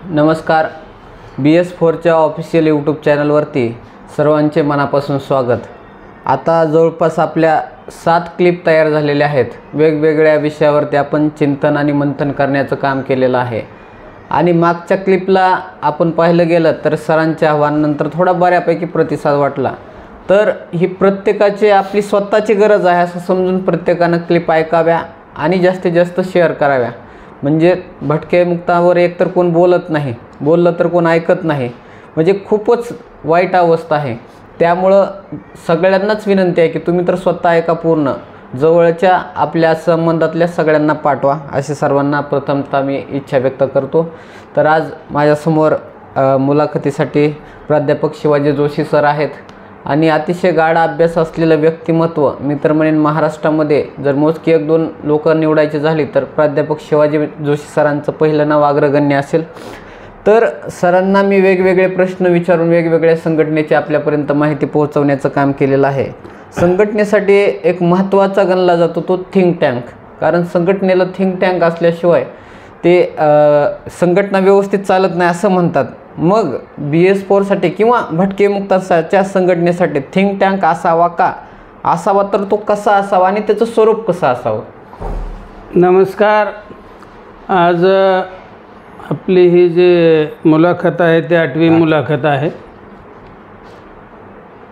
नमस्कार. BS4च्या official YouTube चॅनलवरती सर्वांचे मनापासून स्वागत. आता जवळपास आपल्या 7 क्लिप तयार झालेल्या आहेत. वेगवेगळ्या विषयावरती आपण चिंतन आणि मंथन करण्याचं काम केलेलं आहे. आणि मागच्या क्लिपला आपण पाहिलं गेलं तर सरांच्या आव्हानानंतर थोडा बऱ्यापैकी प्रतिसाद वाटला. तर ही प्रत्येकाची आपली स्वतःची गरज आहे असं समजून प्रत्येकानं क्लिप ऐकाव्या आणि जास्तीत जास्त शेअर कराव्या. म्हणजे भटके मुक्तावर एकतर कोण बोलत नाही, बोललं तर कोण ऐकत नाही, म्हणजे खूपच वाईट अवस्था आहे. त्यामुळं सगळ्यांनाच विनंती आहे की तुम्ही तर स्वतः ऐका पूर्ण, जवळच्या आपल्या संबंधातल्या सगळ्यांना पाठवा असे सर्वांना प्रथमतः मी इच्छा व्यक्त करतो. तर आज माझ्यासमोर मुलाखतीसाठी प्राध्यापक शिवाजी जोशी सर आहेत आणि अतिशय गाढा अभ्यास असलेलं व्यक्तिमत्व. मी तर म्हणेन महाराष्ट्रामध्ये जर मोजकी 1-2 लोक निवडायची झाली तर प्राध्यापक शिवाजी जोशी सरांचं पहिलं नाव अग्रगण्य असेल. तर सरांना मी वेगवेगळे प्रश्न विचारून वेगवेगळ्या संघटनेची आपल्यापर्यंत माहिती पोहोचवण्याचं काम केलेलं आहे. संघटनेसाठी एक महत्त्वाचा गणला जातो तो थिंक टँक. कारण संघटनेला थिंक टँक असल्याशिवाय ते संघटना व्यवस्थित चालत नाही असं म्हणतात. मग BS4साठी किंवा भटके मुक्ताच्या संघटनेसाठी थिंक टँक असावा का, असावा तर तो कसा असावा आणि त्याचं स्वरूप कसं असावं? नमस्कार. आज आपली ही जी मुलाखत आहे ती 8वी मुलाखत आहे.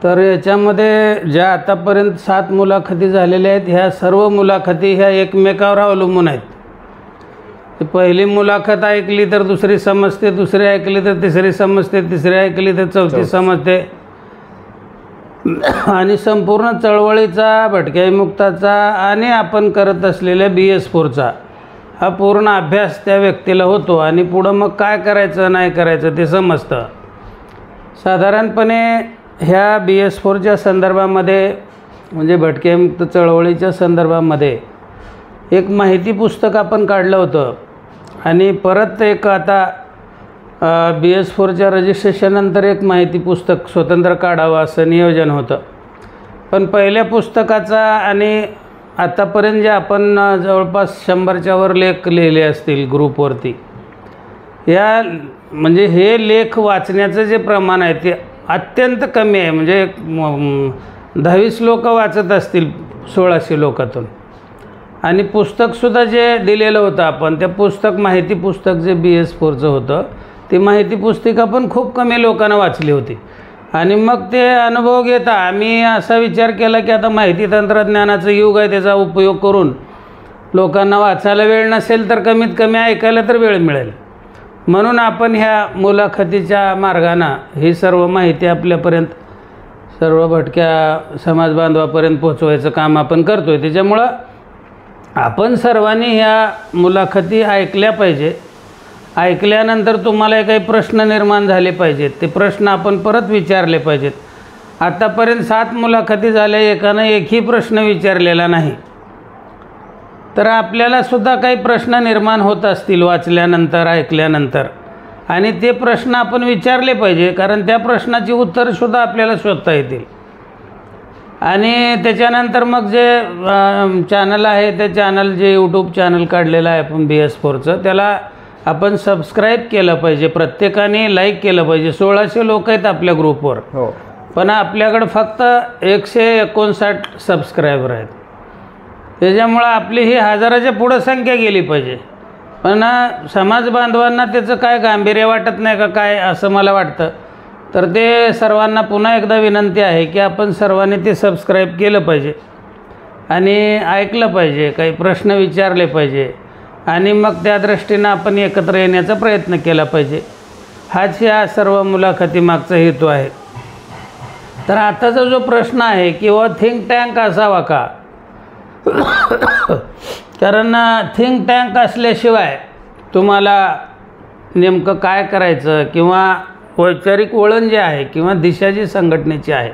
तर याच्यामध्ये ज्या आतापर्यंत 7 मुलाखती झालेल्या आहेत ह्या सर्व मुलाखती ह्या एकमेकावर अवलंबून आहेत. पहिली मुलाखत ऐकली तर दुसरी समजते, दुसरी ऐकली तर तिसरी समजते, तिसरी ऐकली तर चौथी समजते. आणि संपूर्ण चळवळीचा, भटक्या मुक्ताचा आणि आपण करत असलेल्या BS4चा हा पूर्ण अभ्यास त्या व्यक्तीला होतो आणि पुढं मग काय करायचं नाही करायचं ते समजतं. साधारणपणे ह्या BS4च्या संदर्भामध्ये म्हणजे भटक्या मुक्त चळवळीच्या संदर्भामध्ये एक माहिती पुस्तक आपण काढलं होतं आणि परत एक आता BS4च्या रजिस्ट्रेशननंतर एक माहिती पुस्तक स्वतंत्र काढावं असं नियोजन होतं. पण पहिल्या पुस्तकाचा आणि आतापर्यंत जे आपण जवळपास 100च्या वर लेख लिहिले असतील ग्रुपवरती, या म्हणजे हे लेख वाचण्याचं जे प्रमाण आहे ते अत्यंत कमी आहे. म्हणजे 10-20 लोक वाचत असतील 1600 लोकातून. आणि पुस्तकसुद्धा जे दिलेलं होतं आपण, त्या माहिती पुस्तक जे BS4चं होतं ती माहिती पुस्तिका पण खूप कमी लोकांना वाचली होती. आणि मग ते अनुभव घेता आम्ही असा विचार केला की आता माहिती तंत्रज्ञानाचं युग आहे, त्याचा उपयोग करून लोकांना वाचायला वेळ नसेल तर कमीत कमी ऐकायला तर वेळ मिळेल. म्हणून आपण ह्या मुलाखतीच्या मार्गानं ही सर्व माहिती आपल्यापर्यंत, सर्व भटक्या समाज बांधवापर्यंत पोहोचवायचं काम आपण करतो आहे. त्याच्यामुळं आपण सर्वांनी ह्या मुलाखती ऐकल्या पाहिजे. ऐकल्यानंतर तुम्हाला काही प्रश्न निर्माण झाले पाहिजेत, ते प्रश्न आपण परत विचारले पाहिजेत. आतापर्यंत 7 मुलाखती झाल्या, एकानं एकही प्रश्न विचारलेला नाही. तर आपल्यालासुद्धा काही प्रश्न निर्माण होत असतील वाचल्यानंतर, ऐकल्यानंतर, आणि ते प्रश्न आपण विचारले पाहिजे. कारण त्या प्रश्नाची उत्तरसुद्धा आपल्याला शोधता येतील. आणि त्याच्यानंतर मग जे चॅनल आहे ते चॅनल, जे यूट्यूब चॅनल काढलेलं आहे आपण BS4चं, त्याला आपण सबस्क्राईब केलं पाहिजे. प्रत्येकाने लाईक केलं पाहिजे. 1600 लोक आहेत आपल्या ग्रुपवर, पण आपल्याकडं फक्त 159 सबस्क्रायबर आहेत. त्याच्यामुळं आपली ही 1000च्या पुढं संख्या गेली पाहिजे. पण समाज बांधवांना त्याचं काय गांभीर्य वाटत नाही का काय असं मला वाटतं. तर ते सर्वांना पुन्हा एकदा विनंती आहे की आपण सर्वांनी ते सबस्क्राईब केलं पाहिजे आणि ऐकलं पाहिजे, काही प्रश्न विचारले पाहिजे आणि मग त्या दृष्टीनं आपण एकत्र येण्याचा प्रयत्न केला पाहिजे. हाच या सर्व मुलाखती मागचा हेतू आहे. तर आताचा जो प्रश्न आहे किंवा थिंक टँक असावा का, कारण थिंक टँक असल्याशिवाय तुम्हाला नेमकं काय करायचं किंवा वैचारिक वळण जे आहे किंवा दिशा जी संघटनेची आहे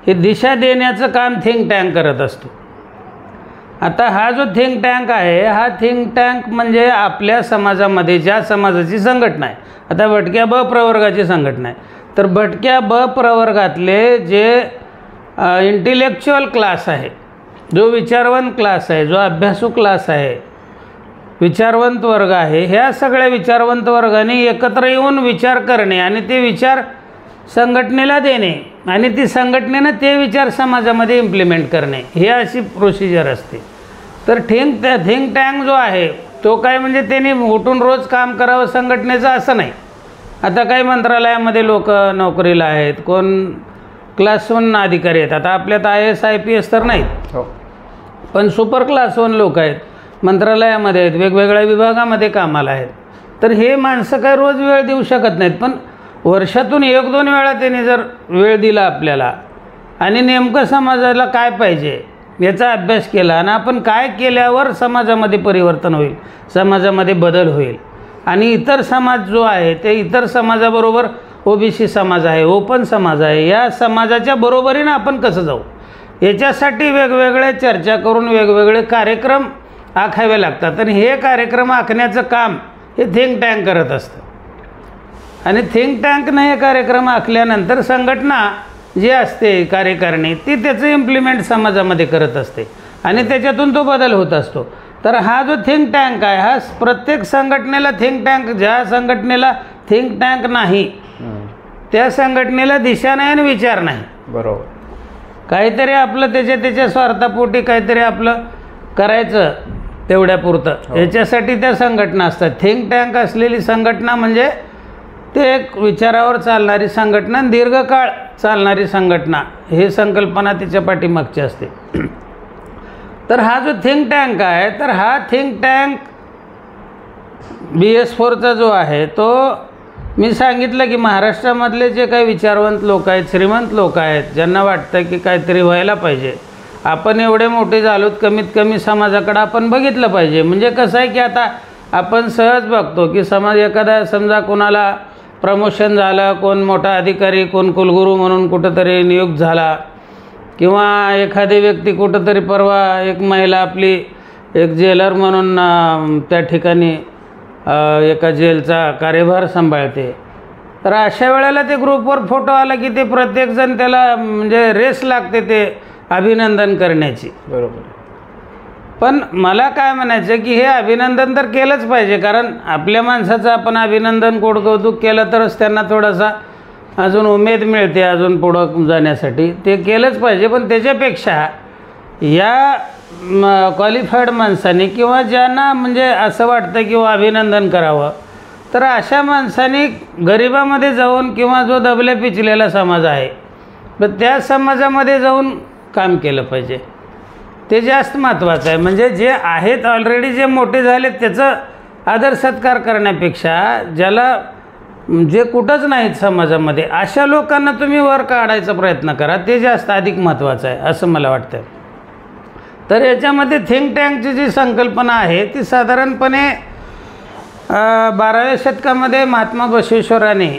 ही दिशा देण्याचं काम थिंक टँक करत असतो. आता हा जो थिंक टँक आहे, हा थिंक टँक म्हणजे आपल्या समाजामध्ये ज्या समाजाची संघटना आहे, आता भटक्या ब प्रवर्गाची संघटना आहे, तर भटक्या ब प्रवर्गातले जे इंटेलेक्च्युअल क्लास आहे, जो विचारवंत क्लास आहे, जो अभ्यासू क्लास आहे, विचारवंत वर्ग आहे, ह्या सगळ्या विचारवंत वर्गाने एकत्र येऊन विचार करणे आणि ते विचार संघटनेला देणे आणि ती संघटनेनं ते विचार समाजामध्ये इम्प्लिमेंट करणे, ही अशी प्रोसिजर असते. तर थिंक टँक जो आहे तो काय म्हणजे त्यांनी उठून रोज काम करावं संघटनेचं असं नाही. आता काही मंत्रालयामध्ये लोक नोकरीला आहेत, कोण क्लास 1 अधिकारी आहेत. आता आपल्यात IAS IPS तर नाहीत, पण सुपर क्लास 1 लोक आहेत, मंत्रालयामध्ये आहेत, वेगवेगळ्या विभागामध्ये कामाला आहेत. तर हे माणसं काय रोज वेळ देऊ शकत नाहीत, पण वर्षातून 1-2 वेळा त्यांनी जर वेळ दिला आपल्याला आणि नेमकं समाजाला काय पाहिजे याचा अभ्यास केला आणि आपण काय केल्यावर समाजामध्ये परिवर्तन होईल, समाजामध्ये बदल होईल आणि इतर समाज जो आहे ते इतर समाजाबरोबर OBC समाज आहे, ओपन समाज आहे, या समाजाच्या बरोबरीनं आपण कसं जाऊ याच्यासाठी वेगवेगळ्या चर्चा करून वेगवेगळे कार्यक्रम आखावे लागतात. आणि हे कार्यक्रम आखण्याचं काम हे थिंक टँक करत असतं. आणि थिंक टँकनं हे कार्यक्रम आखल्यानंतर संघटना जी असते कार्यकारिणी ती त्याचं इम्प्लिमेंट समाजामध्ये करत असते आणि त्याच्यातून तो बदल होत असतो. तर हा जो थिंक टँक आहे हा प्रत्येक संघटनेला थिंक टँक, ज्या संघटनेला थिंक टँक नाही त्या संघटनेला दिशा नाही आणि विचार नाही. बरोबर. काहीतरी आपलं त्याच्या स्वार्थापोटी काहीतरी आपलं करायचं तेवढ्यापुरतं, याच्यासाठी त्या संघटना असतात. थिंक टँक असलेली संघटना म्हणजे ते एक विचारावर चालणारी संघटना, दीर्घकाळ चालणारी संघटना, हे संकल्पना त्याच्या पाठीमागची असते. तर हा जो थिंक टँक आहे तर हा थिंक टँक BS4चा जो आहे तो मी सांगितलं की महाराष्ट्रामधले जे काही विचारवंत लोक आहेत, श्रीमंत लोक आहेत, ज्यांना वाटतं की काहीतरी व्हायला पाहिजे, आपण एवढे मोठे झालोत, कमीत कमी समाजाकडे आपण बघितलं पाहिजे. म्हणजे कसं आहे की आता आपण सहज बघतो की समाज एखादा समजा कोणाला प्रमोशन झालं, कोण मोठा अधिकारी, कोण कुलगुरू म्हणून कुठंतरी नियुक्त झाला किंवा एखादी व्यक्ती कुठंतरी परवा एक महिला आपली एक जेलर म्हणून त्या ठिकाणी एका जेलचा कार्यभार सांभाळते. तर अशा वेळेला ते ग्रुपवर फोटो आला की ते प्रत्येकजण त्याला म्हणजे रेस लागते ते अभिनंदन करण्याची. बरोबर. पण मला काय म्हणायचं की हे अभिनंदन तर केलंच पाहिजे, कारण आपल्या माणसाचं आपण अभिनंदन कौतुक केलं तरच त्यांना थोडासा अजून उमेद मिळते अजून पुढं जाण्यासाठी, ते केलंच पाहिजे. पण त्याच्यापेक्षा या क्वालिफाईड माणसांनी किंवा ज्यांना म्हणजे असं वाटतं की अभिनंदन करावं, तर अशा माणसांनी गरिबामध्ये जाऊन किंवा जो दबल्या पिचलेला समाज आहे तर त्या समाजामध्ये जाऊन काम केलं पाहिजे. ते जास्त महत्त्वाचं आहे. म्हणजे जे आहेत ऑलरेडी, जे मोठे झालेत त्याचं आदर सत्कार करण्यापेक्षा ज्याला जे कुठंच नाहीत समाजामध्ये अशा लोकांना तुम्ही वर काढायचा प्रयत्न करा, ते जास्त अधिक महत्त्वाचं आहे असं मला वाटतं. तर याच्यामध्ये थिंक टँकची जी संकल्पना आहे ती साधारणपणे 12व्या शतकामध्ये महात्मा बसवेश्वरांनी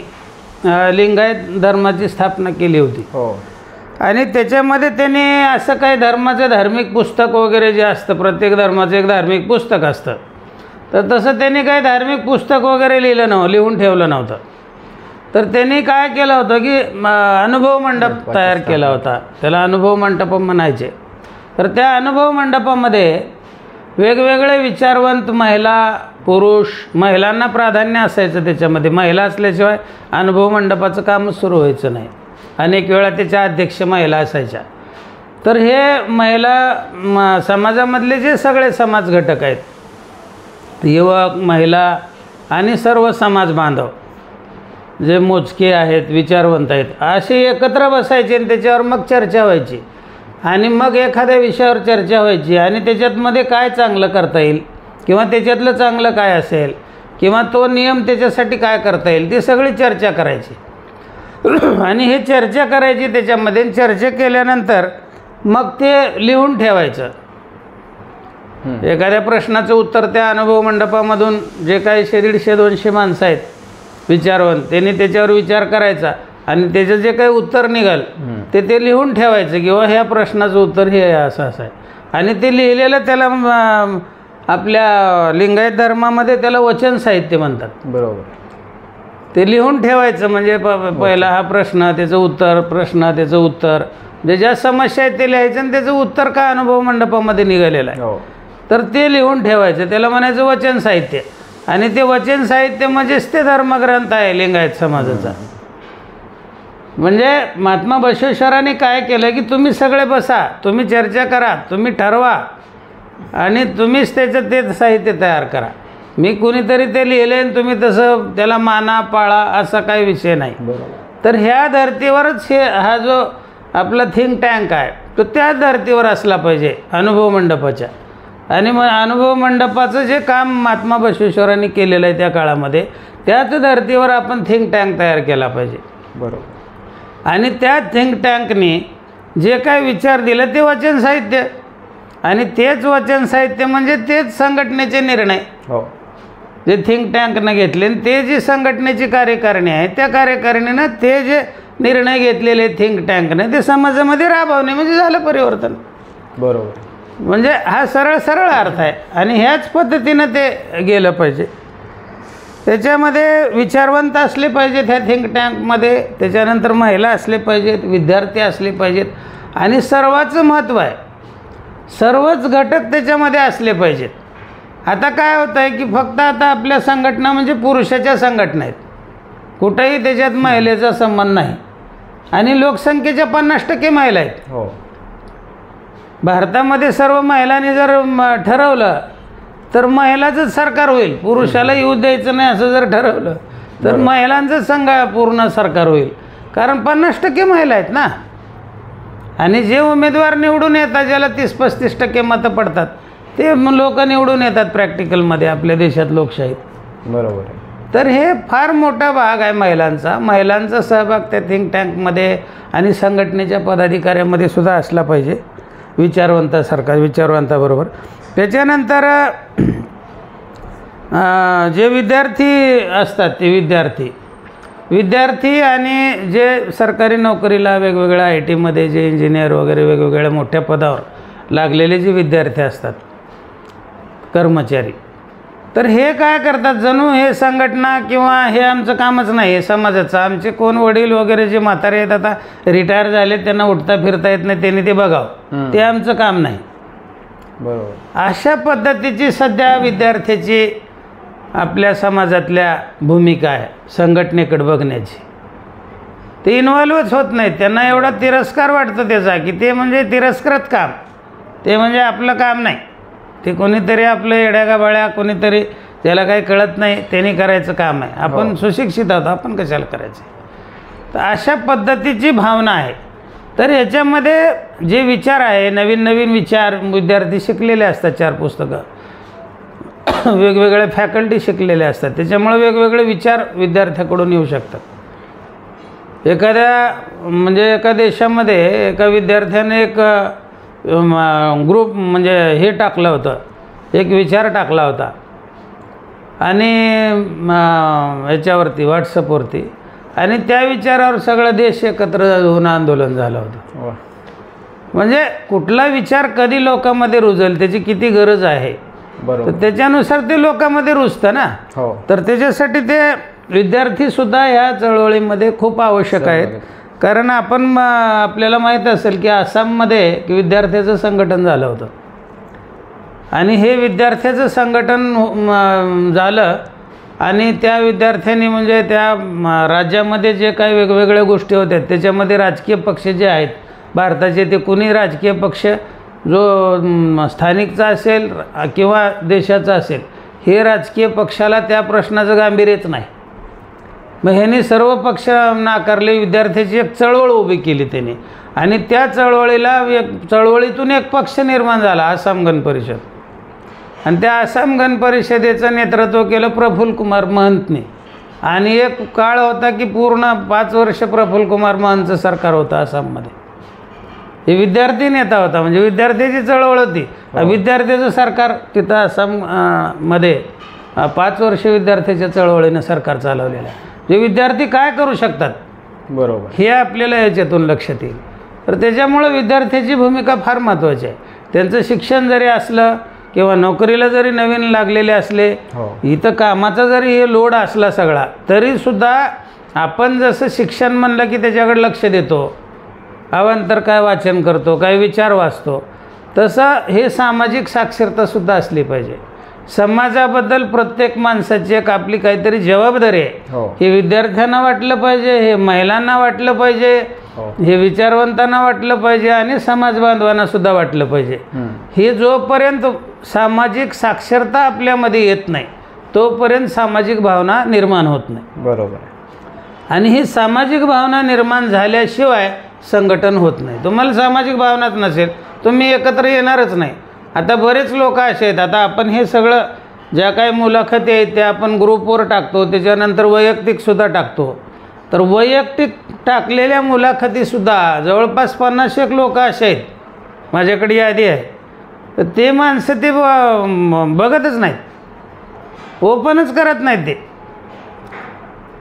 लिंगायत धर्माची स्थापना केली होती. आणि त्याच्यामध्ये त्यांनी असं काही धर्माचं धार्मिक पुस्तक वगैरे जे असतं, प्रत्येक धर्माचं एक धार्मिक पुस्तक असतं, तर तसं त्यांनी काही धार्मिक पुस्तक वगैरे लिहून ठेवलं नव्हतं. तर त्यांनी काय केलं होतं की अनुभव मंडप तयार केला होता, त्याला अनुभव मंडप म्हणायचे. तर त्या अनुभव मंडपामध्ये वेगवेगळे विचारवंत महिला पुरुष, महिलांना प्राधान्य असायचं त्याच्यामध्ये, महिला असल्याशिवाय अनुभव मंडपाचं कामच सुरू व्हायचं नाही. अनेक वेळा त्याच्या अध्यक्ष महिला असायच्या. तर हे महिला समाजामधले जे सगळे समाज घटक आहेत, युवक, महिला आणि सर्व समाज बांधव जे मोजके आहेत, विचारवंत आहेत, असे एकत्र बसायचे आणि त्याच्यावर मग चर्चा व्हायची आणि मग एखाद्या विषयावर चर्चा व्हायची आणि त्याच्यातमध्ये काय चांगलं करता येईल किंवा त्याच्यातलं चांगलं काय असेल किंवा तो नियम त्याच्यासाठी काय करता येईल ती सगळी चर्चा करायची. आणि हे चर्चा करायची त्याच्यामध्ये, चर्चा केल्यानंतर मग ते लिहून ठेवायचं. एखाद्या प्रश्नाचं उत्तर त्या अनुभव मंडपामधून जे काही 150-200 माणसं आहेत विचारवंत, त्यांनी त्याच्यावर विचार करायचा आणि त्याचं जे काही उत्तर निघाल ते लिहून ठेवायचं किंवा ह्या प्रश्नाचं उत्तर हे असं आहे. आणि ते लिहिलेलं त्याला आपल्या लिंगायत धर्मामध्ये त्याला वचन साहित्य म्हणतात. बरोबर. ते लिहून ठेवायचं म्हणजे पहिला हा प्रश्न, त्याचं उत्तर, प्रश्न, त्याचं उत्तर, जे ज्या समस्या आहेत ते लिहायचं आणि त्याचं उत्तर का अनुभव मंडपामध्ये निघालेलं आहे. तर ते लिहून ठेवायचं, त्याला म्हणायचं वचन साहित्य. आणि ते वचन साहित्य म्हणजेच ते धर्मग्रंथ आहे लिंगायत समाजाचा. म्हणजे महात्मा बसवेश्वरांनी काय केलं की तुम्ही सगळे बसा, तुम्ही चर्चा करा, तुम्ही ठरवा आणि तुम्हीच त्याचं ते साहित्य तयार करा. मी कुणीतरी ते लिहिले आणि तुम्ही तसं त्याला माना पाळा असा काही विषय नाही. तर ह्या धर्तीवरच हा जो आपला थिंक टँक आहे तो त्याच धर्तीवर असला पाहिजे, अनुभव मंडपाच्या. आणि मग अनुभव मंडपाचं जे काम महात्मा बसवेश्वरांनी केलेलं आहे त्या काळामध्ये, त्याच धर्तीवर आपण थिंक टँक तयार केला पाहिजे. बरोबर. आणि त्या थिंक टँकनी जे काय विचार दिले ते वचन साहित्य, आणि तेच वचन साहित्य म्हणजे तेच संघटनेचे निर्णय जे थिंक टँकनं घेतले. ते जी संघटनेची कार्यकारिणी आहे त्या कार्यकारिणीनं ते जे निर्णय घेतलेले थिंक टँकने ते समाजामध्ये राबवणे म्हणजे झालं परिवर्तन. बरोबर. म्हणजे हा सरळ सरळ अर्थ आहे. आणि ह्याच पद्धतीनं ते गेलं पाहिजे. त्याच्यामध्ये विचारवंत असले पाहिजेत ह्या थिंक टँकमध्ये, त्याच्यानंतर महिला असले पाहिजेत, विद्यार्थी असले पाहिजेत, आणि सर्वाचं महत्त्व आहे सर्वच घटक त्याच्यामध्ये असले पाहिजेत. आता काय होतं आहे की फक्त आता आपल्या संघटना म्हणजे पुरुषाच्या संघटना आहेत, कुठंही त्याच्यात महिलेचा संबंध नाही. आणि लोकसंख्येच्या 50% महिला आहेत. भारतामध्ये सर्व महिलांनी जर ठरवलं तर महिलाचंच सरकार होईल. पुरुषाला येऊ द्यायचं नाही असं जर ठरवलं तर महिलांचं पूर्ण सरकार होईल. कारण 50% महिला आहेत ना. आणि जे उमेदवार निवडून येतात, ज्याला 30-35% मतं पडतात, ते लोक निवडून येतात प्रॅक्टिकलमध्ये आपल्या देशात लोकशाहीत. बरोबर. तर हे फार मोठा भाग आहे महिलांचा. महिलांचा सहभाग त्या थिंक टँकमध्ये आणि संघटनेच्या पदाधिकाऱ्यांमध्ये सुद्धा असला पाहिजे, विचारवंताबरोबर. त्याच्यानंतर जे विद्यार्थी असतात ते विद्यार्थी आणि जे सरकारी नोकरीला वेगवेगळ्या IT-मध्ये जे इंजिनियर वगैरे वेगवेगळ्या मोठ्या पदावर लागलेले जे विद्यार्थी असतात, कर्मचारी, तर हे काय करतात, जणू हे संघटना किंवा हे आमचं कामच नाही, हे समाजाचं. आमचे कोण वडील वगैरे जे म्हातारे आहेत, आता रिटायर झाले, त्यांना उठता फिरता येत नाही, त्यांनी ते बघावं, ते आमचं काम नाही. बरोबर. अशा पद्धतीची सध्या विद्यार्थ्याची आपल्या समाजातल्या भूमिका आहे संघटनेकडे बघण्याची. ते इन्व्हॉल्वच होत नाहीत. त्यांना एवढा तिरस्कार वाटतो त्याचा की ते म्हणजे तिरस्कृत काम, ते म्हणजे आपलं काम नाही, ते कोणीतरी आपलं येड्यागाबाळ्या, कोणीतरी ज्याला काही कळत नाही त्यांनी करायचं काम आहे. आपण सुशिक्षित आहोत, आपण कशाला करायचं. तर अशा पद्धतीची भावना आहे. तर ह्याच्यामध्ये जे विचार आहे, नवीन नवीन विचार विद्यार्थी शिकलेले असतात, 4 पुस्तकं, वेगवेगळे फॅकल्टी शिकलेले असतात, त्याच्यामुळे वेगवेगळे विचार विद्यार्थ्याकडून येऊ शकतात. एका देशामध्ये एका विद्यार्थ्याने एक ग्रुप म्हणजे हे टाकलं होतं, एक विचार टाकला होता, आणि ह्याच्यावरती व्हॉट्सअपवरती, आणि त्या विचारावर सगळा देश एकत्र होऊन आंदोलन झालं होतं. म्हणजे कुठला विचार कधी लोकांमध्ये रुजेल, त्याची किती गरज आहे, तर त्याच्यानुसार ते लोकांमध्ये रुजतं ना. तर त्याच्यासाठी ते विद्यार्थीसुद्धा ह्या चळवळीमध्ये खूप आवश्यक आहेत. कारण आपल्याला माहीत असेल की आसाममध्ये विद्यार्थ्याचं संघटन झालं होतं, आणि हे विद्यार्थ्याचं संघटन झालं, आणि त्या विद्यार्थ्यांनी म्हणजे त्या राज्यामध्ये जे काही वेगवेगळ्या गोष्टी होत्या त्याच्यामध्ये राजकीय पक्ष जे आहेत भारताचे, ते कुणी राजकीय पक्ष जो स्थानिकचा असेल किंवा देशाचा असेल, हे राजकीय पक्षाला त्या प्रश्नाचं गांभीर्यच नाही. मग ह्यांनी सर्व पक्ष नाकारले, विद्यार्थ्याची एक चळवळ उभी केली त्यांनी, आणि त्या चळवळीतून एक पक्ष निर्माण झाला, आसाम गण परिषद. आणि त्या आसाम गण परिषदेचं नेतृत्व केलं प्रफुल्ल कुमार महंतने. आणि एक काळ होता की पूर्ण 5 वर्ष प्रफुल्ल कुमार महंतचं सरकार होतं आसाममध्ये. हे विद्यार्थी नेता होता, म्हणजे विद्यार्थ्याची चळवळ होती, विद्यार्थ्याचं सरकार तिथं आसाममध्ये 5 वर्ष विद्यार्थ्याच्या चळवळीनं सरकार चालवलेलं आहे. जे विद्यार्थी काय करू शकतात, बरोबर, हे आपल्याला याच्यातून लक्षात येईल. तर त्याच्यामुळं विद्यार्थ्याची भूमिका फार महत्त्वाची आहे. त्यांचं शिक्षण जरी असलं किंवा नोकरीला जरी नवीन लागलेले असले, इथं कामाचा जरी हे लोड असला सगळा, तरीसुद्धा आपण जसं शिक्षण म्हणलं की त्याच्याकडे लक्ष देतो, अवांतर काय वाचन करतो, काय विचार वाचतो, तसं हे सामाजिक साक्षरतासुद्धा असली पाहिजे. समाजाबद्दल प्रत्येक माणसाची एक आपली काहीतरी जबाबदारी आहे. हे विद्यार्थ्यांना वाटलं पाहिजे, हे महिलांना वाटलं पाहिजे, हे विचारवंतांना वाटलं पाहिजे आणि समाज बांधवांना सुद्धा वाटलं पाहिजे. हे जोपर्यंत सामाजिक साक्षरता आपल्यामध्ये येत नाही तोपर्यंत सामाजिक भावना निर्माण होत नाही. बरोबर. आणि ही सामाजिक भावना निर्माण झाल्याशिवाय संघटन होत नाही. तुम्हाला सामाजिक भावनाच नसेल तुम्ही एकत्र येणारच नाही. आता बरेच लोक असे आहेत, आता आपण हे सगळं ज्या काही मुलाखती आहेत त्या आपण ग्रुपवर टाकतो, त्याच्यानंतर वैयक्तिकसुद्धा टाकतो. तर वैयक्तिक टाकलेल्या मुलाखतीसुद्धा जवळपास 50 लोक असे आहेत, माझ्याकडे यादी आहे, तर ते माणसं ते बघतच नाहीत, ओपनच करत नाहीत. ते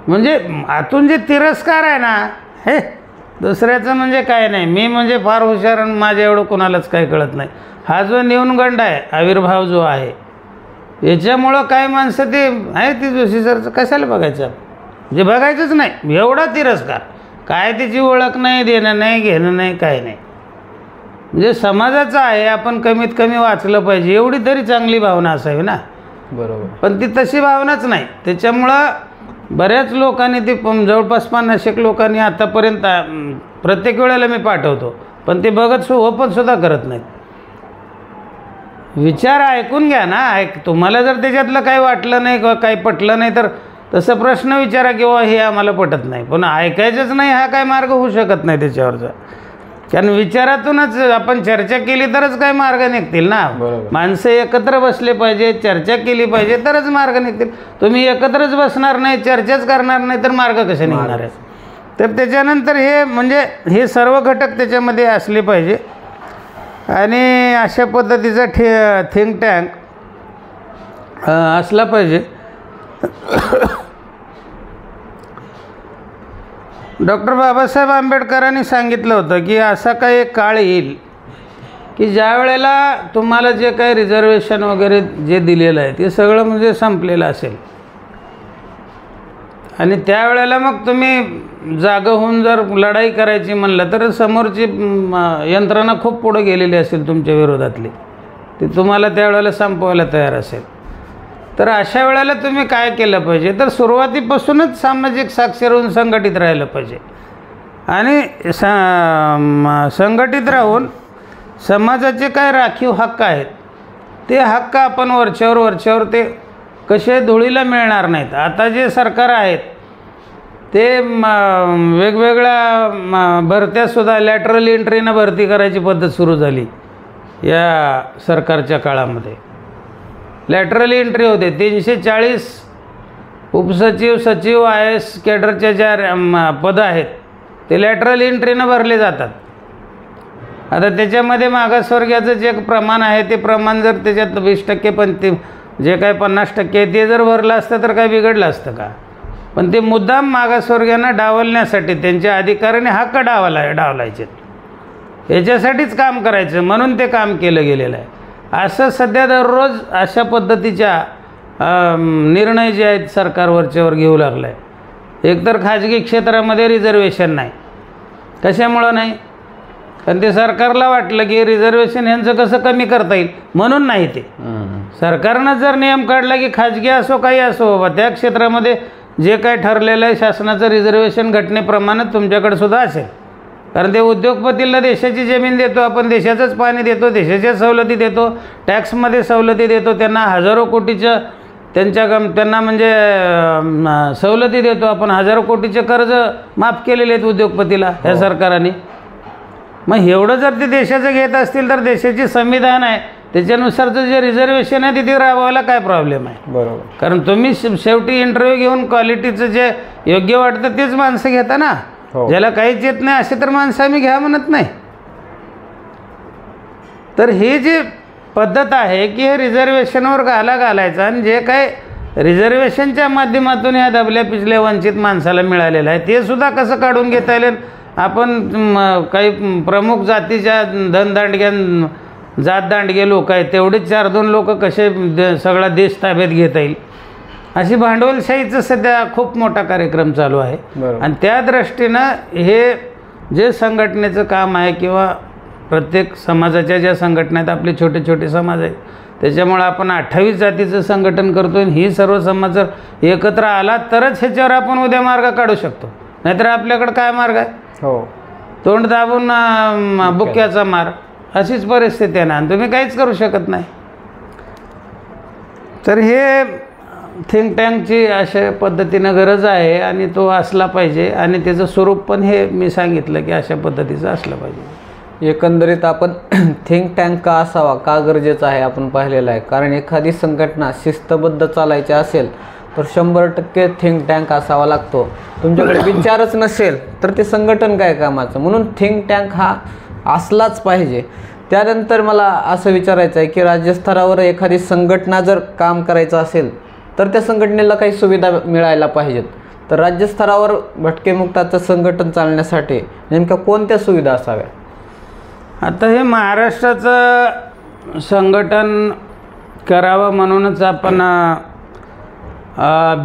म्हणजे आतून जे तिरस्कार आहे ना, हे दुसऱ्याचं म्हणजे काय नाही, मी म्हणजे फार हुशार आणि माझ्या एवढं कोणालाच काही कळत नाही, हा जो न्यूनगंड आहे, आविर्भाव जो आहे, याच्यामुळं काय माणसं ते आहे ती जोशी सरचं कशाला बघायचं, म्हणजे बघायचंच नाही, एवढा तिरस्कार. काय त्याची ओळख नाही, देणं नाही, घेणं नाही, काय नाही. म्हणजे समाजाचं आहे, आपण कमीत कमी वाचलं पाहिजे एवढी तरी चांगली भावना असावी ना. बरोबर. पण ती तशी भावनाच नाही. त्याच्यामुळं बऱ्याच लोकांनी ते जवळपास 50 लोकांनी आतापर्यंत प्रत्येक वेळेला मी पाठवतो, पण ते बघत ओपनसुद्धा करत नाहीत. विचार ऐकून घ्या ना. तुम्हाला जर त्याच्यातलं काही वाटलं नाही किंवा काही पटलं नाही तर तसं प्रश्न विचारा किंवा हे आम्हाला पटत नाही, पण ऐकायचंच नाही हा काय मार्ग होऊ शकत नाही त्याच्यावरचा. कारण विचारातूनच आपण चर्चा केली तरच काही मार्ग निघतील ना. माणसं एकत्र बसले पाहिजे, चर्चा केली पाहिजे तरच मार्ग निघतील. तुम्ही एकत्रच बसणार नाही, चर्चाच करणार नाही तर मार्ग कसे निघणार आहे. तर त्याच्यानंतर हे म्हणजे हे सर्व घटक त्याच्यामध्ये असले पाहिजे. आणि अशा पद्धतीचा थिंक टँक असला पाहिजे. डॉक्टर बाबासाहेब आंबेडकरांनी सांगितलं होतं की असा काही एक काळ येईल की ज्या वेळेला तुम्हाला जे काही रिझर्वेशन वगैरे जे दिलेलं आहे ते सगळं म्हणजे संपलेलं असेल आणि त्यावेळेला मग तुम्ही जागं होऊन जर लढाई करायची म्हणलं तर समोरची यंत्रणा खूप पुढे गेलेली असेल तुमच्या विरोधातली, ती तुम्हाला त्यावेळेला संपवायला तयार असेल. तर अशा वेळेला तुम्ही काय केलं पाहिजे तर सुरुवातीपासूनच सामाजिक साक्षर होऊन संघटित राहिलं पाहिजे. आणि संघटित राहून समाजाचे काय राखीव हक्क आहेत ते हक्क आपण वरच्यावर ते कसे धुळीला मिळणार नाहीत. आता जे सरकार आहेत ते वेगवेगळ्या भरत्यासुद्धा लॅटरल एंट्रीनं भरती करायची पद्धत सुरू झाली या सरकारच्या काळामध्ये. लॅटरल एंट्री होते 340 उपसचिव, सचिव, IAS कॅडरच्या ज्या पदं आहेत ते लॅटरल एंट्रीनं भरले जातात. आता त्याच्यामध्ये मागासवर्गीयाचं जे प्रमाण आहे ते प्रमाण जर त्याच्यात 20% पण ते जे काय 50% आहे ते जर भरलं असतं तर काय बिघडलं असतं का. पण ते मुद्दाम मागासवर्गीयांना डावलण्यासाठी त्यांच्या अधिकाराने हक्क डावलायचे याच्यासाठीच काम करायचं म्हणून ते काम केलं गेलेलं आहे. असं सध्या दररोज अशा पद्धतीच्या निर्णय जे आहेत सरकारवरच्यावर घेऊ लागला आहे. एकतर खाजगी क्षेत्रामध्ये रिझर्वेशन नाही. कशामुळं नाही, कारण ते सरकारला वाटलं की रिझर्वेशन यांचं कसं कमी करता येईल म्हणून नाही. ते सरकारनं जर नियम काढला की खाजगी असो काही असो बाबा त्या क्षेत्रामध्ये जे काय ठरलेलं आहे शासनाचं रिझर्वेशन घटनेप्रमाणे तुमच्याकडे सुद्धा असेल. कारण ते उद्योगपतीला देशाची जमीन देतो आपण, देशाचंच पाणी देतो, देशाच्या सवलती देतो, टॅक्समध्ये सवलती देतो, त्यांना हजारो कोटीच्या त्यांना म्हणजे सवलती देतो आपण, हजारो कोटीचे कर्ज माफ केलेले आहेत उद्योगपतीला ह्या सरकारने. मग एवढं जर ते देशाचं घेत असतील तर देशाची संविधान आहे त्याच्यानुसारचं जे रिझर्वेशन आहे तिथे राबवायला काय प्रॉब्लेम आहे. बरोबर. कारण तुम्ही शेवटी इंटरव्ह्यू घेऊन क्वालिटीचं जे योग्य वाटतं तेच माणसं घेता ना. ज्याला काहीच येत नाही असे तर माणसं आम्ही घ्या म्हणत नाही. तर हे जे पद्धत आहे की हे रिझर्वेशनवर घालायचं आणि जे काय रिझर्वेशनच्या माध्यमातून ह्या दबल्या पिचल्या वंचित माणसाला मिळालेलं आहे ते सुद्धा कसं काढून घेता येईल. आपण काही प्रमुख जातीच्या जातदांडगे लोक आहेत तेवढेच 4-2 लोक कसे सगळा देश ताब्यात घेता येईल अशी भांडवलशाहीचं सध्या खूप मोठा कार्यक्रम चालू आहे. आणि त्या दृष्टीनं हे जे संघटनेचं काम आहे किंवा प्रत्येक समाजाच्या ज्या संघटना आहेत, आपले छोटे छोटे समाज आहेत, त्याच्यामुळे आपण 28 जातीचं संघटन करतो आणि ही सर्व समाज जर एकत्र आला तरच ह्याच्यावर आपण उद्या मार्ग काढू शकतो. नाहीतर आपल्याकडं काय मार्ग आहे? हो, तोंड दाबून बुक्क्याचा मार, अशीच परिस्थिती आहे ना, आणि तुम्ही काहीच करू शकत नाही. तर हे थिंक टँकची अशा पद्धतीनं गरज आहे आणि तो असला पाहिजे, आणि त्याचं स्वरूप पण हे मी सांगितलं की अशा पद्धतीचं असलं पाहिजे. एकंदरीत आपण थिंक टँक का असावा, का गरजेचं आहे आपण पाहिलेलं आहे. कारण एखादी संघटना शिस्तबद्ध चालायची असेल तर 100% थिंक टँक असावा लागतो. तुमच्याकडे विचारच नसेल तर ते संघटन काय कामाचं. म्हणून थिंक टँक हा असलाच पाहिजे. त्यानंतर मला असं विचारायचं आहे की राज्यस्तरावर एखादी संघटना जर काम करायचं असेल तर त्या संघटनेला काही सुविधा मिळायला पाहिजेत. तर राज्यस्तरावर भटकेमुक्ताचं संघटन चालण्यासाठी नेमक्या कोणत्या सुविधा असाव्या? आता हे महाराष्ट्राचं संघटन करावं म्हणूनच आपण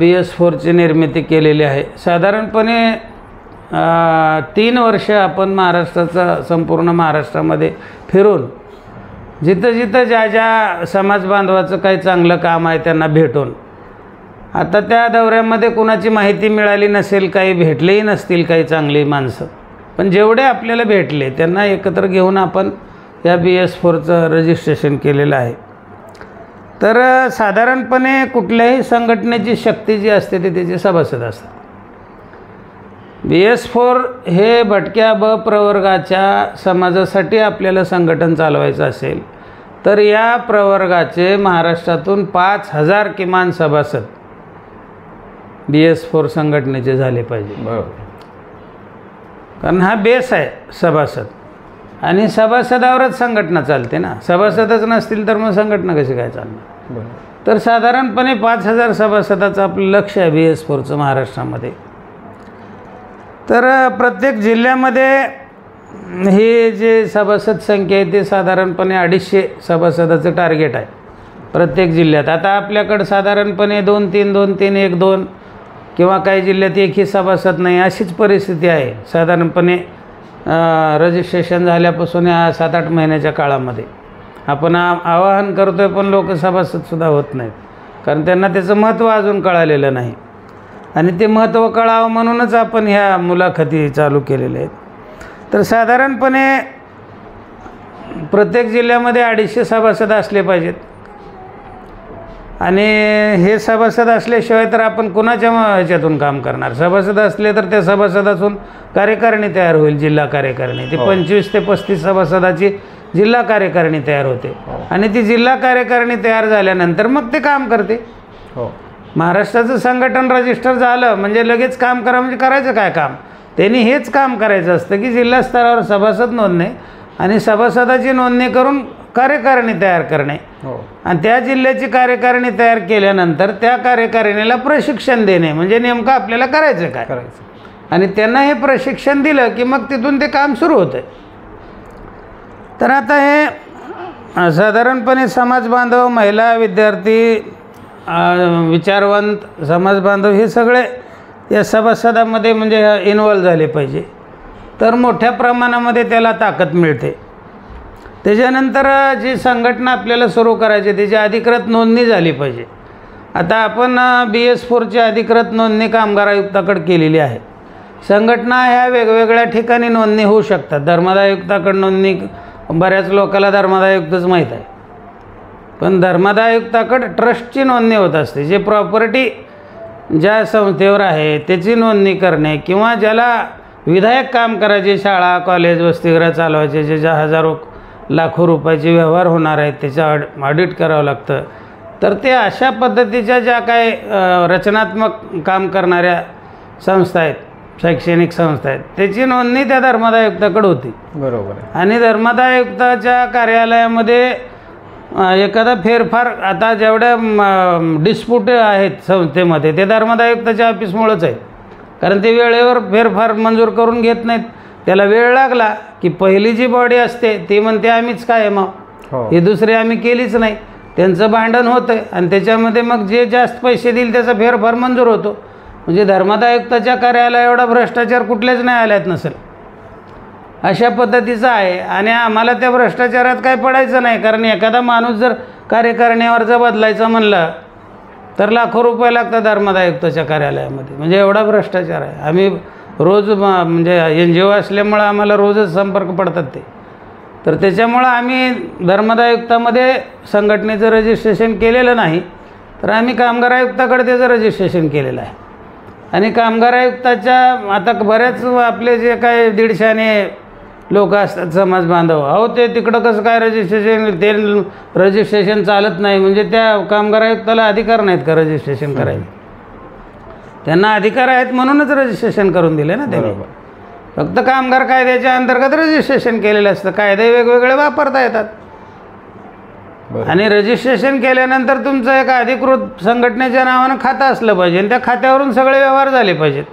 BS4ची निर्मिती केलेली आहे. साधारणपणे 3 वर्ष आपण संपूर्ण महाराष्ट्रामध्ये फिरून जिथं जिथं ज्या ज्या समाज बांधवाचं काही चांगलं काम आहे त्यांना भेटून, आता त्या दौऱ्यामध्ये कुणाची माहिती मिळाली नसेल, काही भेटलेही नसतील काही चांगली माणसं, पण जेवढे आपल्याला भेटले त्यांना एकत्र घेऊन आपण या BS4चं रजिस्ट्रेशन केलेलं आहे. तर साधारणपणे कुठल्याही संघटनेची शक्ती जी असते ते त्याचे सभासद असतात. BS4 हे भटक्या प्रवर्गाच्या समाजासाठी आपल्याला संघटन चालवायचं असेल तर या प्रवर्गाचे महाराष्ट्रातून 5000 किमान सभासद BS4 संघटनेचे झाले पाहिजे. बरोबर. कारण हा बेस आहे सभासद, आणि सभासदावरच संघटना चालते ना. सभासदच नसतील तर मग संघटना कशी काय चालणार? बरोबर. तर साधारणपणे 5000 सभासदाचं आपलं लक्ष आहे BS4चं महाराष्ट्रामध्ये. तर प्रत्येक जिल्ह्यामध्ये हे जे सभासद संख्या आहे ते साधारणपणे 250 सभासदाचं टार्गेट आहे प्रत्येक जिल्ह्यात. आता आपल्याकडं साधारणपणे 2-3, 2-3, 1-2 किंवा काही जिल्ह्यात एकही सभासद नाही, अशीच परिस्थिती आहे साधारणपणे. रजिस्ट्रेशन झाल्यापासून या 7-8 महिन्याच्या काळामध्ये आपण आवाहन करतो आहे, पण लोक सभासदसुद्धा होत नाहीत, कारण त्यांना त्याचं महत्त्व अजून कळालेलं नाही. आणि ते महत्त्व कळावं म्हणूनच आपण ह्या मुलाखती चालू केलेल्या आहेत. तर साधारणपणे प्रत्येक जिल्ह्यामध्ये 250 सभासद असले पाहिजेत. आणि हे सभासद असल्याशिवाय तर आपण कुणाच्या ह्याच्यातून काम करणार? सभासद असले तर त्या सभासदातून कार्यकारिणी तयार होईल, जिल्हा कार्यकारिणी. ती 25 ते 35 सभासदाची जिल्हा कार्यकारिणी तयार होते, आणि ती जिल्हा कार्यकारिणी तयार झाल्यानंतर मग ते काम करते. हो. महाराष्ट्राचं संघटन रजिस्टर झालं म्हणजे लगेच काम करा, म्हणजे करायचं काय काम? त्यांनी हेच काम करायचं असतं की जिल्हा स्तरावर सभासद नोंदणे आणि सभासदाची नोंदणी करून कार्यकारिणी तयार करणे. हो. आणि त्या जिल्ह्याची कार्यकारिणी तयार केल्यानंतर त्या कार्यकारिणीला प्रशिक्षण देणे, म्हणजे नेमकं आपल्याला करायचं काय करायचं. आणि त्यांना हे प्रशिक्षण दिलं की मग तिथून ते काम सुरू होतं. तर आता हे साधारणपणे समाज बांधव, महिला, विद्यार्थी, विचारवंत समाज बांधव हे सगळे या सभासदामध्ये म्हणजे इन्वॉल्व झाले पाहिजे, तर मोठ्या प्रमाणामध्ये त्याला ताकद मिळते. त्याच्यानंतर जी संघटना आपल्याला सुरू करायची त्याची अधिकृत नोंदणी झाली पाहिजे. आता आपण BS4ची अधिकृत नोंदणी कामगार आयुक्ताकडे केलेली आहे. संघटना ह्या वेगवेगळ्या ठिकाणी नोंदणी होऊ शकतात. धर्मादाय आयुक्ताकडे नोंदणी, बऱ्याच लोकांना धर्मादाय आयुक्तच माहीत आहे, पण धर्मादाय आयुक्ताकडे ट्रस्टची नोंदणी होत असते. जे प्रॉपर्टी ज्या संस्थेवर आहे त्याची नोंदणी करणे, किंवा ज्याला विधायक काम करायचे, शाळा, कॉलेज, वसतिगृह चालवायचे, ज्याच्या हजारो लाखो रुपयाचे व्यवहार होणार आहेत, त्याचं ऑडिट करावं लागतं. तर ते अशा पद्धतीच्या ज्या काही रचनात्मक काम करणाऱ्या संस्था आहेत, शैक्षणिक संस्था आहेत, त्याची नोंदणी त्या धर्मादाय आयुक्ताकडे होती. बरोबर आहे. आणि धर्मादाय आयुक्ताच्या कार्यालयामध्ये एखादा फेरफार, आता जेवढ्या डिस्प्यूट आहेत संस्थेमध्ये ते धर्मादाय आयुक्ताच्या ऑफिसमुळंच आहेत, कारण ते वेळेवर फेरफार मंजूर करून घेत नाहीत. त्याला वेळ लागला की पहिली जी बॉडी असते ती म्हणते आम्हीच काय मग, ही दुसरी आम्ही केलीच नाही. त्यांचं भांडण होतं आणि त्याच्यामध्ये मग जे जास्त पैसे देईल त्याचा फेरफार मंजूर होतो. म्हणजे धर्मादाय आयुक्ताच्या कार्यालयाला एवढा भ्रष्टाचार कुठल्याच न्यायालयात नसेल. अशा पद्धतीचं आहे. आणि आम्हाला त्या भ्रष्टाचारात काय पडायचं नाही, कारण एखादा माणूस जर कार्यकारिणीवरचा बदलायचा म्हणलं तर लाखो रुपये लागतात धर्मादायुक्ताच्या कार्यालयामध्ये. म्हणजे एवढा भ्रष्टाचार आहे. आम्ही रोज म्हणजे NGO असल्यामुळं आम्हाला रोजच संपर्क पडतात ते. तर त्याच्यामुळं आम्ही धर्मादायुक्तामध्ये संघटनेचं रजिस्ट्रेशन केलेलं नाही, तर आम्ही कामगार आयुक्ताकडे त्याचं रजिस्ट्रेशन केलेलं आहे. आणि कामगार आयुक्ताच्या आता बऱ्याच आपले जे काय 150 लोक असतात समाज बांधव, अहो ते तिकडं कसं काय रजिस्ट्रेशन, ते रजिस्ट्रेशन चालत नाही. म्हणजे त्या कामगार आयुक्ताला अधिकार नाहीत का रजिस्ट्रेशन करायला? त्यांना अधिकार आहेत म्हणूनच रजिस्ट्रेशन करून दिले ना त्यांनी. फक्त कामगार कायद्याच्या अंतर्गत रजिस्ट्रेशन केलेलं असतं. कायदे वेगवेगळे वापरता येतात. आणि रजिस्ट्रेशन केल्यानंतर तुमचं एक अधिकृत संघटनेच्या नावानं खातं असलं पाहिजे आणि त्या खात्यावरून सगळे व्यवहार झाले पाहिजेत.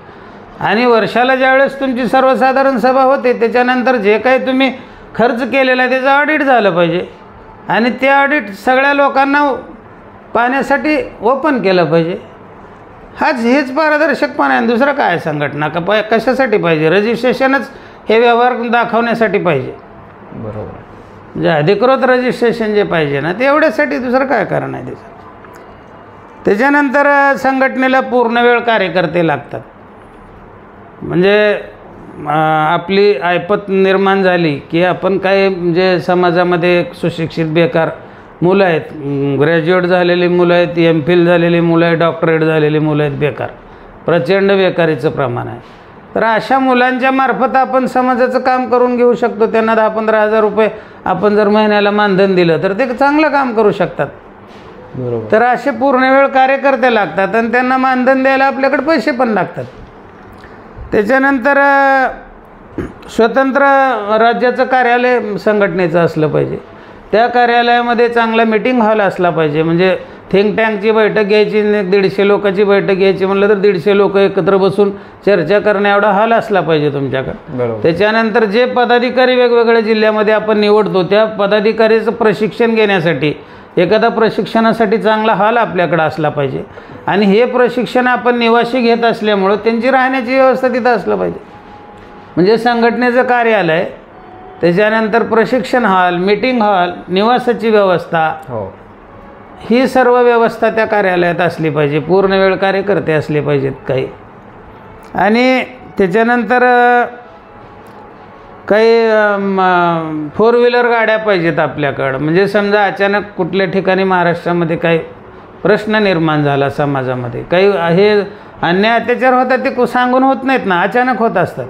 आणि वर्षाला ज्यावेळेस तुमची सर्वसाधारण सभा होते त्याच्यानंतर जे काही तुम्ही खर्च केलेला आहे त्याचं ऑडिट झालं पाहिजे. आणि ते ऑडिट सगळ्या लोकांना पाहण्यासाठी ओपन केलं पाहिजे. हेच पारदर्शकपणा आहे. दुसरं काय संघटना का कशासाठी पाहिजे? रजिस्ट्रेशनच हे व्यवहार दाखवण्यासाठी पाहिजे. बरोबर. म्हणजे अधिकृत रजिस्ट्रेशन जे पाहिजे ना ते एवढ्यासाठी, दुसरं काय कारण आहे त्याचं? त्याच्यानंतर संघटनेला पूर्णवेळ कार्यकर्ते लागतात. म्हणजे आपली ऐपत निर्माण झाली की आपण काय म्हणजे समाजामध्ये सुशिक्षित बेकार मुलं आहेत, ग्रॅज्युएट झालेली मुलं आहेत, MPhil झालेली मुलं आहेत, डॉक्टरेट झालेली मुलं आहेत, बेकार, प्रचंड बेकारीचं प्रमाण आहे. तर अशा मुलांच्या मार्फत आपण समाजाचं काम करून घेऊ शकतो. त्यांना 10-15 हजार रुपये आपण जर महिन्याला मानधन दिलं तर ते चांगलं काम करू शकतात. बरोबर. तर असे पूर्णवेळ कार्यकर्ते लागतात आणि त्यांना मानधन द्यायला आपल्याकडे पैसे पण लागतात. त्याच्यानंतर स्वतंत्र राज्याचं कार्यालय संघटनेचं असलं पाहिजे. त्या कार्यालयामध्ये चांगला मीटिंग हॉल असला पाहिजे. म्हणजे थिंक टँकची बैठक घ्यायची, 150 लोकांची बैठक घ्यायची म्हणलं तर 150 लोक एकत्र बसून चर्चा करण्या एवढा हॉल असला पाहिजे तुमच्याकडे. त्याच्यानंतर जे पदाधिकारी वेगवेगळ्या जिल्ह्यामध्ये आपण निवडतो त्या पदाधिकारीचं प्रशिक्षण घेण्यासाठी एखादा प्रशिक्षणासाठी चांगला हॉल आपल्याकडे असला पाहिजे. आणि हे प्रशिक्षण आपण निवासी घेत असल्यामुळं त्यांची राहण्याची व्यवस्था तिथं असलं पाहिजे. म्हणजे संघटनेचं कार्यालय, त्याच्यानंतर प्रशिक्षण हॉल, मीटिंग हॉल, निवासाची व्यवस्था, ही सर्व व्यवस्था त्या कार्यालयात असली पाहिजे. पूर्णवेळ कार्यकर्ते असले पाहिजेत काही. आणि त्याच्यानंतर काही 4 व्हीलर गाड्या पाहिजेत आपल्याकडं. म्हणजे समजा अचानक कुठल्या ठिकाणी महाराष्ट्रामध्ये काही प्रश्न निर्माण झाला समाजामध्ये, काही हे अन्याय अत्याचार होतात, ते सांगून होत नाहीत ना, अचानक होत असतात.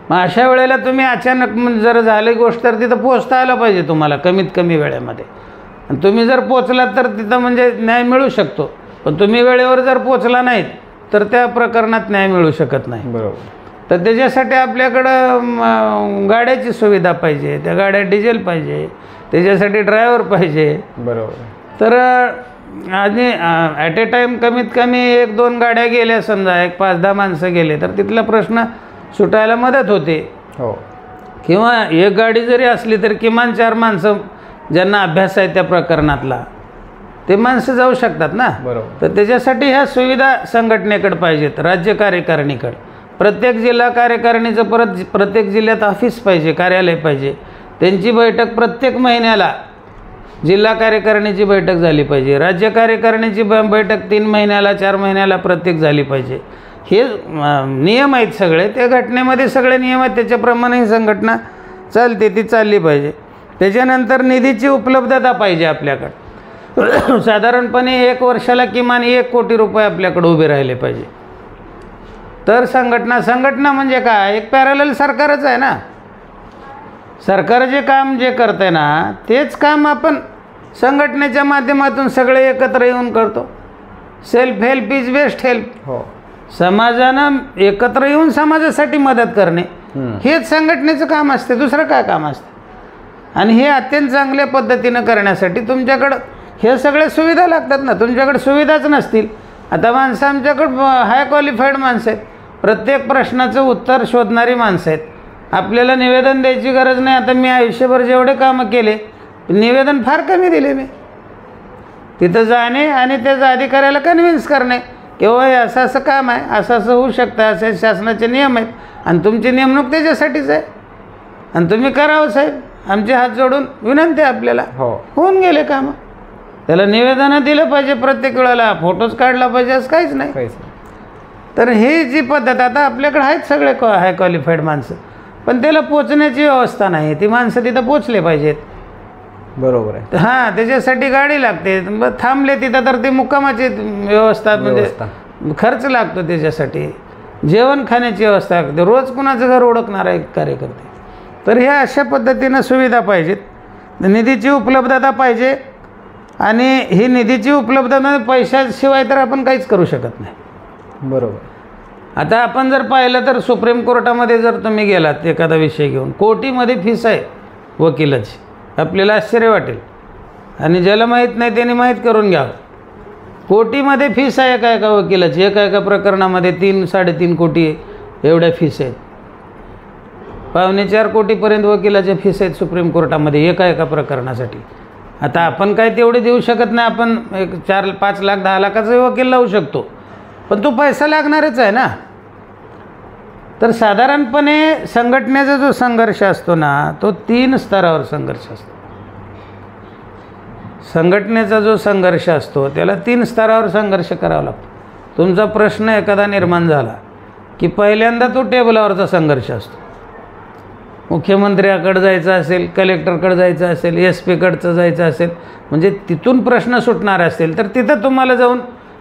मग अशा वेळेला तुम्ही अचानक जर झाली गोष्ट तर तिथं पोचता आलं पाहिजे तुम्हाला कमीत कमी वेळेमध्ये. आणि तुम्ही जर पोचलात तर तिथं म्हणजे न्याय मिळू शकतो. पण तुम्ही वेळेवर जर पोचला नाहीत तर त्या प्रकरणात न्याय मिळू शकत नाही. बरोबर. तर त्याच्यासाठी आपल्याकडं गाड्याची सुविधा पाहिजे, त्या गाड्या डिझेल पाहिजे, त्याच्यासाठी ड्रायव्हर पाहिजे. बरोबर. तर आणि ॲट ए टाईम कमीत कमी 1-2 गाड्या गेल्या, समजा 5-10 माणसं गेले तर तिथला प्रश्न सुटायला मदत होते. हो. किंवा एक गाडी जरी असली तर किमान 4 माणसं ज्यांना अभ्यास आहे त्या प्रकरणातला ते माणसं जाऊ शकतात ना. बरोबर. तर त्याच्यासाठी ह्या सुविधा संघटनेकडे पाहिजेत, राज्य कार्यकारिणीकडे. प्रत्येक जिल्हा कार्यकारिणीचं प्रत्येक जिल्ह्यात ऑफिस पाहिजे, कार्यालय पाहिजे. त्यांची बैठक प्रत्येक महिन्याला जिल्हा कार्यकारिणीची बैठक झाली पाहिजे. राज्य कार्यकारिणीची बैठक 3 महिन्याला 4 महिन्याला प्रत्येक झाली पाहिजे. हे नियम आहेत सगळे, त्या घटनेमध्ये सगळे नियम आहेत, त्याच्याप्रमाणे ही संघटना चालते, ती चालली पाहिजे. त्याच्यानंतर निधीची उपलब्धता पाहिजे आपल्याकडं. साधारणपणे 1 वर्षाला किमान 1 कोटी रुपये आपल्याकडे उभे राहिले पाहिजे. तर संघटना म्हणजे काय, एक पॅरलल सरकारच आहे ना. सरकार जे काम जे करते ना तेच काम आपण संघटनेच्या माध्यमातून सगळे एकत्र येऊन करतो. Self help is best help. हो. समाजानं एकत्र येऊन समाजासाठी मदत करणे हेच संघटनेचं काम असते, दुसरं काय काम असते. आणि हे अत्यंत चांगल्या पद्धतीनं करण्यासाठी तुमच्याकडं हे सगळे सुविधा लागतात ना. तुमच्याकडे सुविधाच नसतील, आता माणसं आमच्याकडं हाय क्वालिफाईड माणसं आहेत, प्रत्येक प्रश्नाचं उत्तर शोधणारी माणसं आहेत. आपल्याला निवेदन द्यायची गरज नाही. आता मी आयुष्यभर जेवढे कामं केले निवेदन फार कमी दिले मी. तिथं जाणे आणि त्याचा अधिकाऱ्याला कन्व्हिन्स करणे किंवा हे असं असं काम आहे, असं असं होऊ शकतं, असे शासनाचे नियम आहेत आणि तुमची नेमणूक त्याच्यासाठीच आहे. आणि तुम्ही करावं साहेब, आमचे हात जोडून विनंती आहे आपल्याला. हो. होऊन गेले कामं. त्याला निवेदनं दिलं पाहिजे, प्रत्येक वेळेला फोटोज काढला पाहिजे असं काहीच नाही. तर ही जी पद्धत, आता आपल्याकडे आहेत सगळे हाय क्वालिफाईड माणसं, पण त्याला पोचण्याची व्यवस्था नाही. ती माणसं तिथं पोचले पाहिजेत. बरोबर आहे. हां, त्याच्यासाठी गाडी लागते. मग थांबले तिथं तर ती मुक्कामाची व्यवस्था म्हणजे खर्च लागतो, त्याच्यासाठी जेवण खाण्याची व्यवस्था लागते. रोज कुणाचं घर ओळखणार आहे कार्यकर्ते. तर ह्या अशा पद्धतीनं सुविधा पाहिजेत. निधीची उपलब्धता पाहिजे. आणि ही निधीची उपलब्धता पैशाशिवाय तर आपण काहीच करू शकत नाही. बरोबर. आता आपण जर पाहिलं तर सुप्रीम कोर्टामध्ये जर तुम्ही गेलात एखादा विषय घेऊन, कोटीमध्ये फीस आहे वकिलाची. आपल्याला आश्चर्य वाटेल, आणि ज्याला माहीत नाही त्यांनी माहीत करून घ्यावं. कोटीमध्ये फीस आहे एका वकिलाची. एका प्रकरणामध्ये 3-3.5 कोटी एवढ्या फीस आहेत. 3.25 कोटीपर्यंत वकिलाच्या फीस आहेत सुप्रीम कोर्टामध्ये एका प्रकरणासाठी. आता आपण काय तेवढे देऊ शकत नाही. आपण एक 4-5 लाख 10 लाखाचा वकील लावू शकतो, पण तो पैसा लागणारच आहे ना. तर साधारणपणे संघटनेचा जो संघर्ष असतो ना, तो 3 स्तरावर संघर्ष असतो. संघटनेचा जो संघर्ष असतो त्याला 3 स्तरावर संघर्ष करावा लागतो. तुमचा प्रश्न एखादा निर्माण झाला की पहिल्यांदा तो टेबलावरचा संघर्ष असतो. मुख्यमंत्र्याकडे जायचं असेल, कलेक्टरकडे जायचं असेल, SP कडचं जायचं असेल, म्हणजे तिथून प्रश्न सुटणार असतील तर तिथं तुम्हाला जाऊन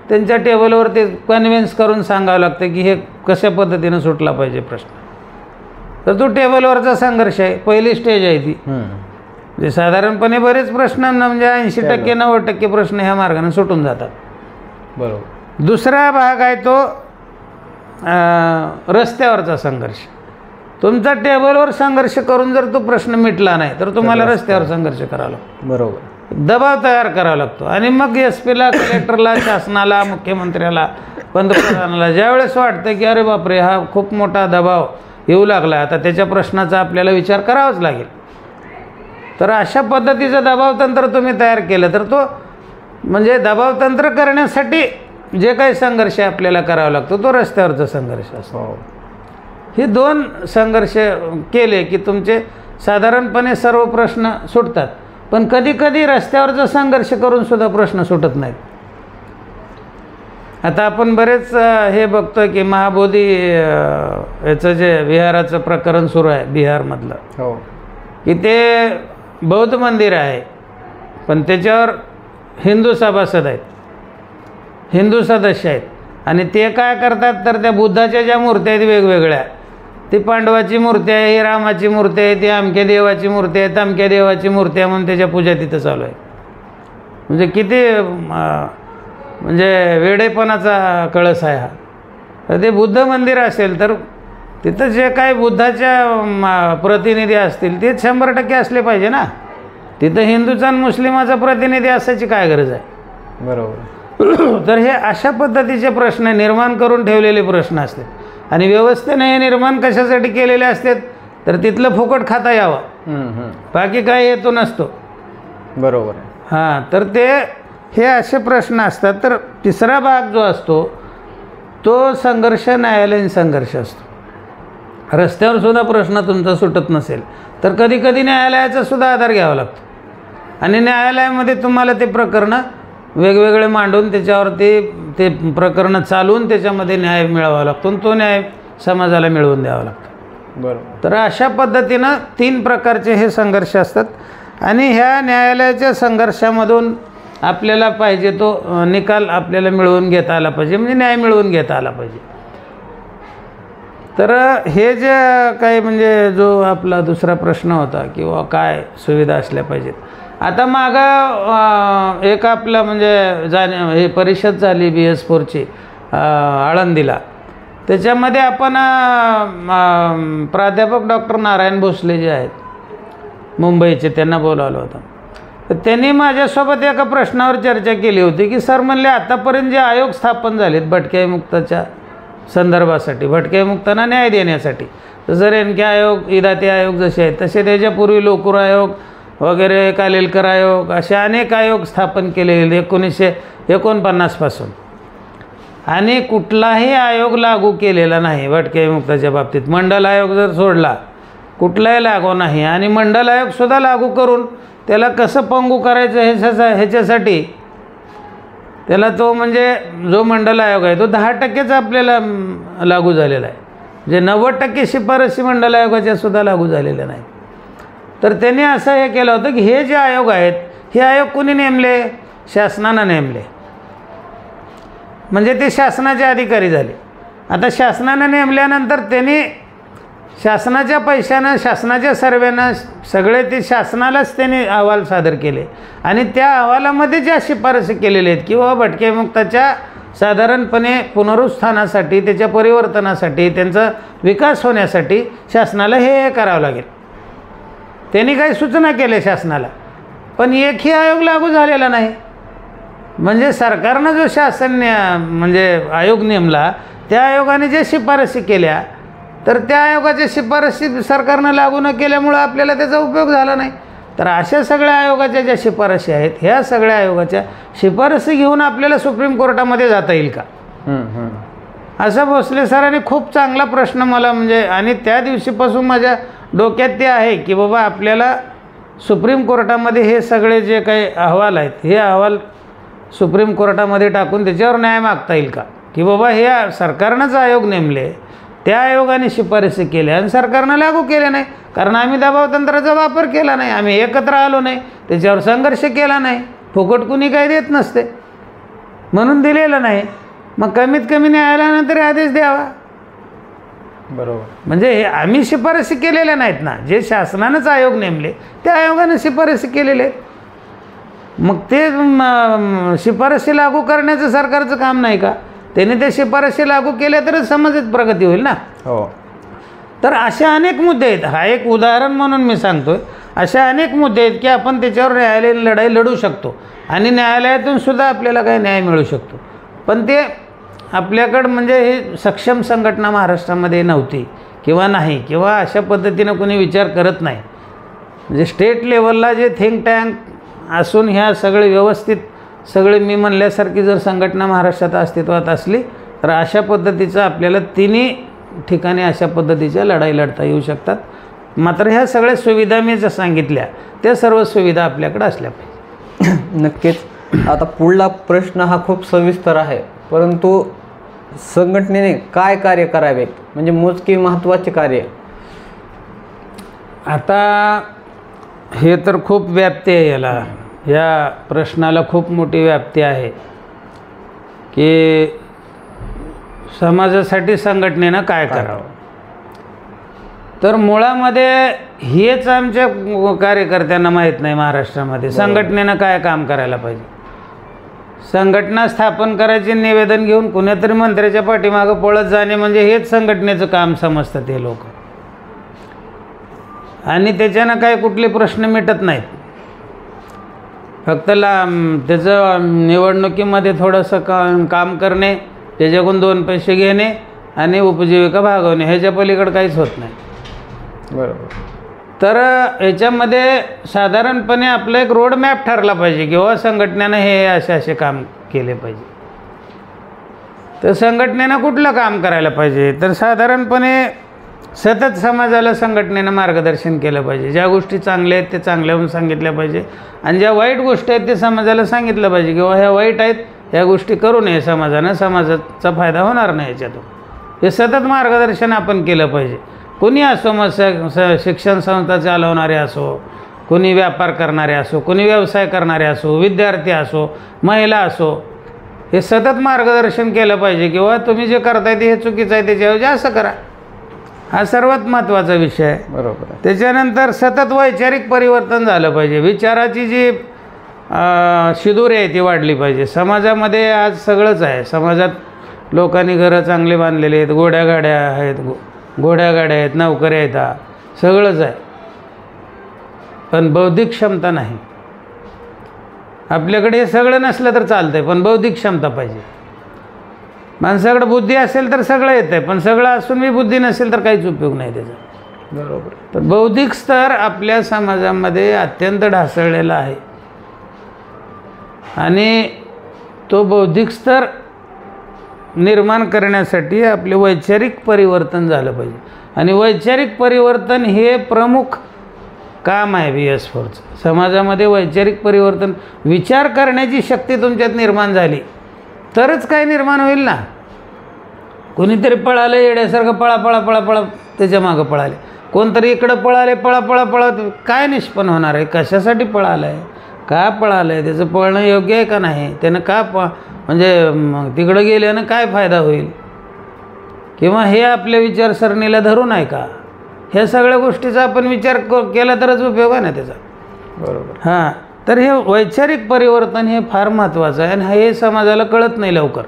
त्यांच्या टेबलवर ते कन्व्हिन्स करून सांगावं लागतं की हे कशा पद्धतीनं सुटला पाहिजे प्रश्न. तर तो टेबलवरचा संघर्ष आहे. पहिली स्टेज आहे ती. म्हणजे साधारणपणे बरेच प्रश्न म्हणजे 80% 90% प्रश्न ह्या मार्गाने सुटून जातात. बरोबर. दुसरा भाग आहे तो रस्त्यावरचा संघर्ष. तुमचा टेबलवर संघर्ष करून जर तो प्रश्न मिटला नाही तर तुम्हाला रस्त्यावर संघर्ष करावा लागतो. बरोबर. दबाव तयार करावा लागतो. आणि मग SP ला, कलेक्टरला, शासनाला, मुख्यमंत्र्याला, पंतप्रधानाला ज्यावेळेस वाटतं की अरे बापरे हा खूप मोठा दबाव येऊ लागला, आता त्याच्या प्रश्नाचा आपल्याला विचार करावाच लागेल, तर अशा पद्धतीचं दबावतंत्र तुम्ही तयार केलं तर तो म्हणजे दबावतंत्र करण्यासाठी जे काही संघर्ष आपल्याला करावा लागतो तो रस्त्यावरचा संघर्ष असतो. हे 2 संघर्ष केले की तुमचे साधारणपणे सर्व प्रश्न सुटतात. पण कधी रस्त्यावरचा संघर्ष करून सुद्धा प्रश्न सुटत नाहीत. आता आपण बरेच हे बघतो की महाबोधी याचं जे विहाराचं प्रकरण सुरू आहे बिहारमधलं, हो, की ते बौद्ध मंदिर आहे पण त्याच्यावर हिंदू सभासद आहेत, हिंदू सदस्य आहेत. आणि ते काय करतात तर त्या बुद्धाच्या ज्या मूर्त्या आहेत वेगवेगळ्या, ती पांडवाची मूर्ती आहे, ही रामाची मूर्ती आहे, ती अमक्या देवाची मूर्ती आहे, तमक्या देवाची मूर्ती आहे म्हणून त्याच्या पूजा तिथं चालू आहे. म्हणजे किती म्हणजे वेडेपणाचा कळस आहे हा. तर ते बुद्ध मंदिर असेल तर तिथं जे काही बुद्धाच्या प्रतिनिधी असतील ते 100% असले पाहिजे ना. तिथं हिंदूचा आणि मुस्लिमाचा प्रतिनिधी असायची काय गरज आहे. बरोबर. तर हे अशा पद्धतीचे प्रश्न निर्माण करून ठेवलेले प्रश्न असतात. आणि व्यवस्थेने हे निर्माण कशासाठी केलेले असतात तर तिथलं फुकट खाता यावं, बाकी काय हेतू नसतो. बरोबर. हां, तर ते हे असे प्रश्न असतात. तर तिसरा भाग जो असतो तो संघर्ष न्यायालयीन संघर्ष असतो. रस्त्यावर सुद्धा प्रश्न तुमचा सुटत नसेल तर कधी न्यायालयाचा सुद्धा आधार घ्यावा लागतो. आणि न्यायालयामध्ये तुम्हाला ते प्रकरणं वेगवेगळे मांडून त्याच्यावरती ते प्रकरणं चालवून त्याच्यामध्ये न्याय मिळवावा लागतो आणि तो न्याय समाजाला मिळवून द्यावा लागतो. बरोबर. तर अशा पद्धतीनं 3 प्रकारचे हे संघर्ष असतात. आणि ह्या न्यायालयाच्या संघर्षामधून आपल्याला पाहिजे तो निकाल आपल्याला मिळवून घेता आला पाहिजे, म्हणजे न्याय मिळवून घेता आला पाहिजे. तर हे जे काही म्हणजे जो आपला दुसरा प्रश्न होता किंवा काय सुविधा असल्या पाहिजेत. आता मागं एक आपलं म्हणजे हे परिषद झाली BS4ची आळंदीला, त्याच्यामध्ये आपण प्राध्यापक डॉक्टर नारायण भोसले जे आहेत मुंबईचे त्यांना बोलावलं होतं. तर त्यांनी माझ्यासोबत एका प्रश्नावर चर्चा केली होती की सर म्हणले आतापर्यंत जे आयोग स्थापन झालेत भटक्या विमुक्ताच्या संदर्भासाठी, भटक्या विमुक्तांना न्याय देण्यासाठी, जसं रेणके आयोग, इदाते आयोग जसे आहेत तसे त्याच्यापूर्वी लोकूर आयोग वगैरे, कालेलकर आयोग, असे अनेक आयोग स्थापन केलेले 1949 पासून. आणि कुठलाही आयोग लागू केलेला नाही भटक्या विमुक्ताच्या बाबतीत. मंडल आयोग जर सोडला कुठलाही लागू नाही. आणि मंडल आयोगसुद्धा लागू करून त्याला कसं पंगू करायचं ह्याच्यासाठी त्याला तो म्हणजे जो मंडल आयोग आहे तो 10%च आपल्याला लागू झालेला आहे. जे 90% शिफारसी मंडल आयोगाच्या सुद्धा लागू झालेल्या नाही. तर त्यांनी असं हे केलं होतं की हे जे आयोग आहेत हे आयोग कोणी नेमले? शासनानं नेमले. म्हणजे ते शासनाचे अधिकारी झाले. आता शासनानं नेमल्यानंतर त्यांनी शासनाच्या पैशानं शासनाच्या सर्वेनं सगळे ते शासनालाच त्यांनी अहवाल सादर केले आणि त्या अहवालामध्ये ज्या शिफारसी केलेल्या आहेत की बाबा भटकेमुक्ताच्या साधारणपणे पुनरुत्थानासाठी त्याच्या परिवर्तनासाठी त्यांचा विकास होण्यासाठी शासनाला हे करावं लागेल. त्यांनी काही सूचना केल्या शासनाला, पण एकही आयोग लागू झालेला नाही. म्हणजे सरकारनं जो म्हणजे आयोग नेमला त्या आयोगाने ज्या शिफारसी केल्या तर त्या आयोगाच्या शिफारसी सरकारनं लागू न केल्यामुळं आपल्याला त्याचा उपयोग झाला नाही. तर अशा सगळ्या आयोगाच्या ज्या शिफारसी आहेत ह्या सगळ्या आयोगाच्या शिफारसी घेऊन आपल्याला सुप्रीम कोर्टामध्ये जाता येईल का? असं भोसले सरांनी खूप चांगला प्रश्न मला म्हणजे आणि त्या दिवशीपासून माझ्या डोक्यात ते आहे की बाबा आपल्याला सुप्रीम कोर्टामध्ये हे सगळे जे काही अहवाल आहेत हे अहवाल सुप्रीम कोर्टामध्ये टाकून त्याच्यावर न्याय मागता येईल का? की बाबा हे सरकारनंच आयोग नेमले, त्या आयोगाने शिफारसी केल्या आणि सरकारनं लागू केले नाही. कारण आम्ही दबावतंत्राचा वापर केला नाही, आम्ही एकत्र आलो नाही, त्याच्यावर संघर्ष केला नाही. फुकट कुणी काही देत नसते म्हणून दिलेलं नाही. मग कमीत कमी न्यायालयानं तरी आदेश द्यावा. बरोबर. म्हणजे हे आम्ही शिफारसी केलेल्या नाहीत ना, जे शासनानंच आयोग नेमले त्या आयोगानं शिफारसी केलेले आहेत. मग ते शिफारसी लागू करण्याचं सरकारचं काम नाही का? त्याने त्या शिफारसी लागू केल्या तरच समाजात प्रगती होईल ना. हो. तर असे अनेक मुद्दे आहेत. हा एक उदाहरण म्हणून मी सांगतोय. अशा अनेक मुद्दे आहेत की आपण त्याच्यावर न्यायालयीन लढाई लढू शकतो आणि न्यायालयातून सुद्धा आपल्याला काही न्याय मिळू शकतो. पण ते आपल्याकडं म्हणजे हे सक्षम संघटना महाराष्ट्रामध्ये नव्हती किंवा नाही किंवा अशा पद्धतीनं कोणी विचार करत नाही. म्हणजे स्टेट लेवलला जे थिंक टँक असून ह्या सगळे व्यवस्थित सगळे मी म्हणल्यासारखी जर संघटना महाराष्ट्रात अस्तित्वात असली तर अशा पद्धतीचं आपल्याला तिन्ही ठिकाणी अशा पद्धतीच्या लढाई लढता येऊ शकतात. मात्र ह्या सगळ्या सुविधा मी ज्या सांगितल्या त्या सर्व सुविधा आपल्याकडे असल्या पाहिजे. नक्कीच. आता पुढला प्रश्न हा खूप सविस्तर आहे, परंतु संघटनेने काय कार्य करावे म्हणजे मोजकी महत्त्वाचे कार्य? आता हे तर खूप व्याप्ती आहे याला, या प्रश्नाला खूप मोठी व्याप्ती आहे की समाजासाठी संघटनेनं काय करावं. तर मुळामध्ये हेच आमच्या कार्यकर्त्यांना माहीत नाही महाराष्ट्रामध्ये संघटनेनं काय काम करायला पाहिजे. संघटना स्थापन करायचे निवेदन घेऊन कुणीतरी मंत्र्याच्या पाठीमागं पळत जाणे म्हणजे हेच संघटनेचं काम समजतात हे लोक. आणि त्याच्यानं काय कुठले प्रश्न मिटत नाहीत. फक्त त्याचं निवडणुकीमध्ये थोडंसं काम करणे, त्याच्याकडून 2 पैसे घेणे आणि उपजीविका भागवणे, ह्याच्या पलीकडे काहीच होत नाही. बरोबर. तर याच्यामध्ये साधारणपणे आपलं एक रोड मॅप ठरला पाहिजे किंवा संघटनेनं हे असे काम केले पाहिजे. तर संघटनेनं कुठलं काम करायला पाहिजे तर साधारणपणे सतत समाजाला संघटनेनं मार्गदर्शन केलं पाहिजे. ज्या गोष्टी चांगल्या आहेत ते चांगल्या म्हणून सांगितल्या पाहिजे आणि ज्या वाईट गोष्टी आहेत ते समाजाला सांगितलं पाहिजे किंवा ह्या वाईट आहेत ह्या गोष्टी करू नये समाजानं, समाजाचा फायदा होणार नाही याच्यातून. हे सतत मार्गदर्शन आपण केलं पाहिजे. कोणी असो, मग शिक्षण संस्था चालवणारे असो, कोणी व्यापार करणारे असो, कोणी व्यवसाय करणारे असो, विद्यार्थी असो, महिला असो, हे सतत मार्गदर्शन केलं पाहिजे किंवा तुम्ही जे करताय ते हे चुकीचं आहे त्याच्याऐवजी असं करा. हा सर्वात महत्त्वाचा विषय आहे. बरोबर. त्याच्यानंतर सतत वैचारिक परिवर्तन झालं पाहिजे. विचाराची जी शिदोरी आहे ती वाढली पाहिजे. समाजामध्ये आज सगळंच आहे. समाजात लोकांनी घरं चांगले बांधलेले आहेत, घोड्या गाड्या आहेत, नोकऱ्या आहेत, सगळंच आहे. पण बौद्धिक क्षमता नाही. आपल्याकडे हे सगळं नसलं तर चालतंय, पण बौद्धिक क्षमता पाहिजे. माणसाकडे बुद्धी असेल तर सगळं येतं आहे, पण सगळं असून मी बुद्धी नसेल तर काहीच उपयोग नाही त्याचा. बरोबर. तर बौद्धिक स्तर आपल्या समाजामध्ये अत्यंत ढासळलेला आहे आणि तो बौद्धिक स्तर निर्माण करण्यासाठी आपले वैचारिक परिवर्तन झालं पाहिजे आणि वैचारिक परिवर्तन हे प्रमुख काम आहे BS4चं. समाजामध्ये वैचारिक परिवर्तन, विचार करण्याची शक्ती तुमच्यात निर्माण झाली तरच काय निर्माण होईल ना. कोणीतरी पळालं येड्यासारखं, पळा पळा पळा पळा त्याच्या मागं पळाले, कोणतरी इकडं पळाले, पळा पळा पळा, काय निष्पन्न होणार आहे? कशासाठी पळालं आहे, का पळालं आहे, त्याचं पळणं योग्य आहे का नाही, त्यानं का म्हणजे तिकडं गेल्यानं काय फायदा होईल, किंवा हे आपल्या विचारसरणीला धरून आहे का? ह्या सगळ्या गोष्टीचा आपण विचार केला तरच उपयोग आहे ना त्याचा. बरोबर. हां, तर हे वैचारिक परिवर्तन हे फार महत्त्वाचं आहे आणि हे समाजाला कळत नाही लवकर.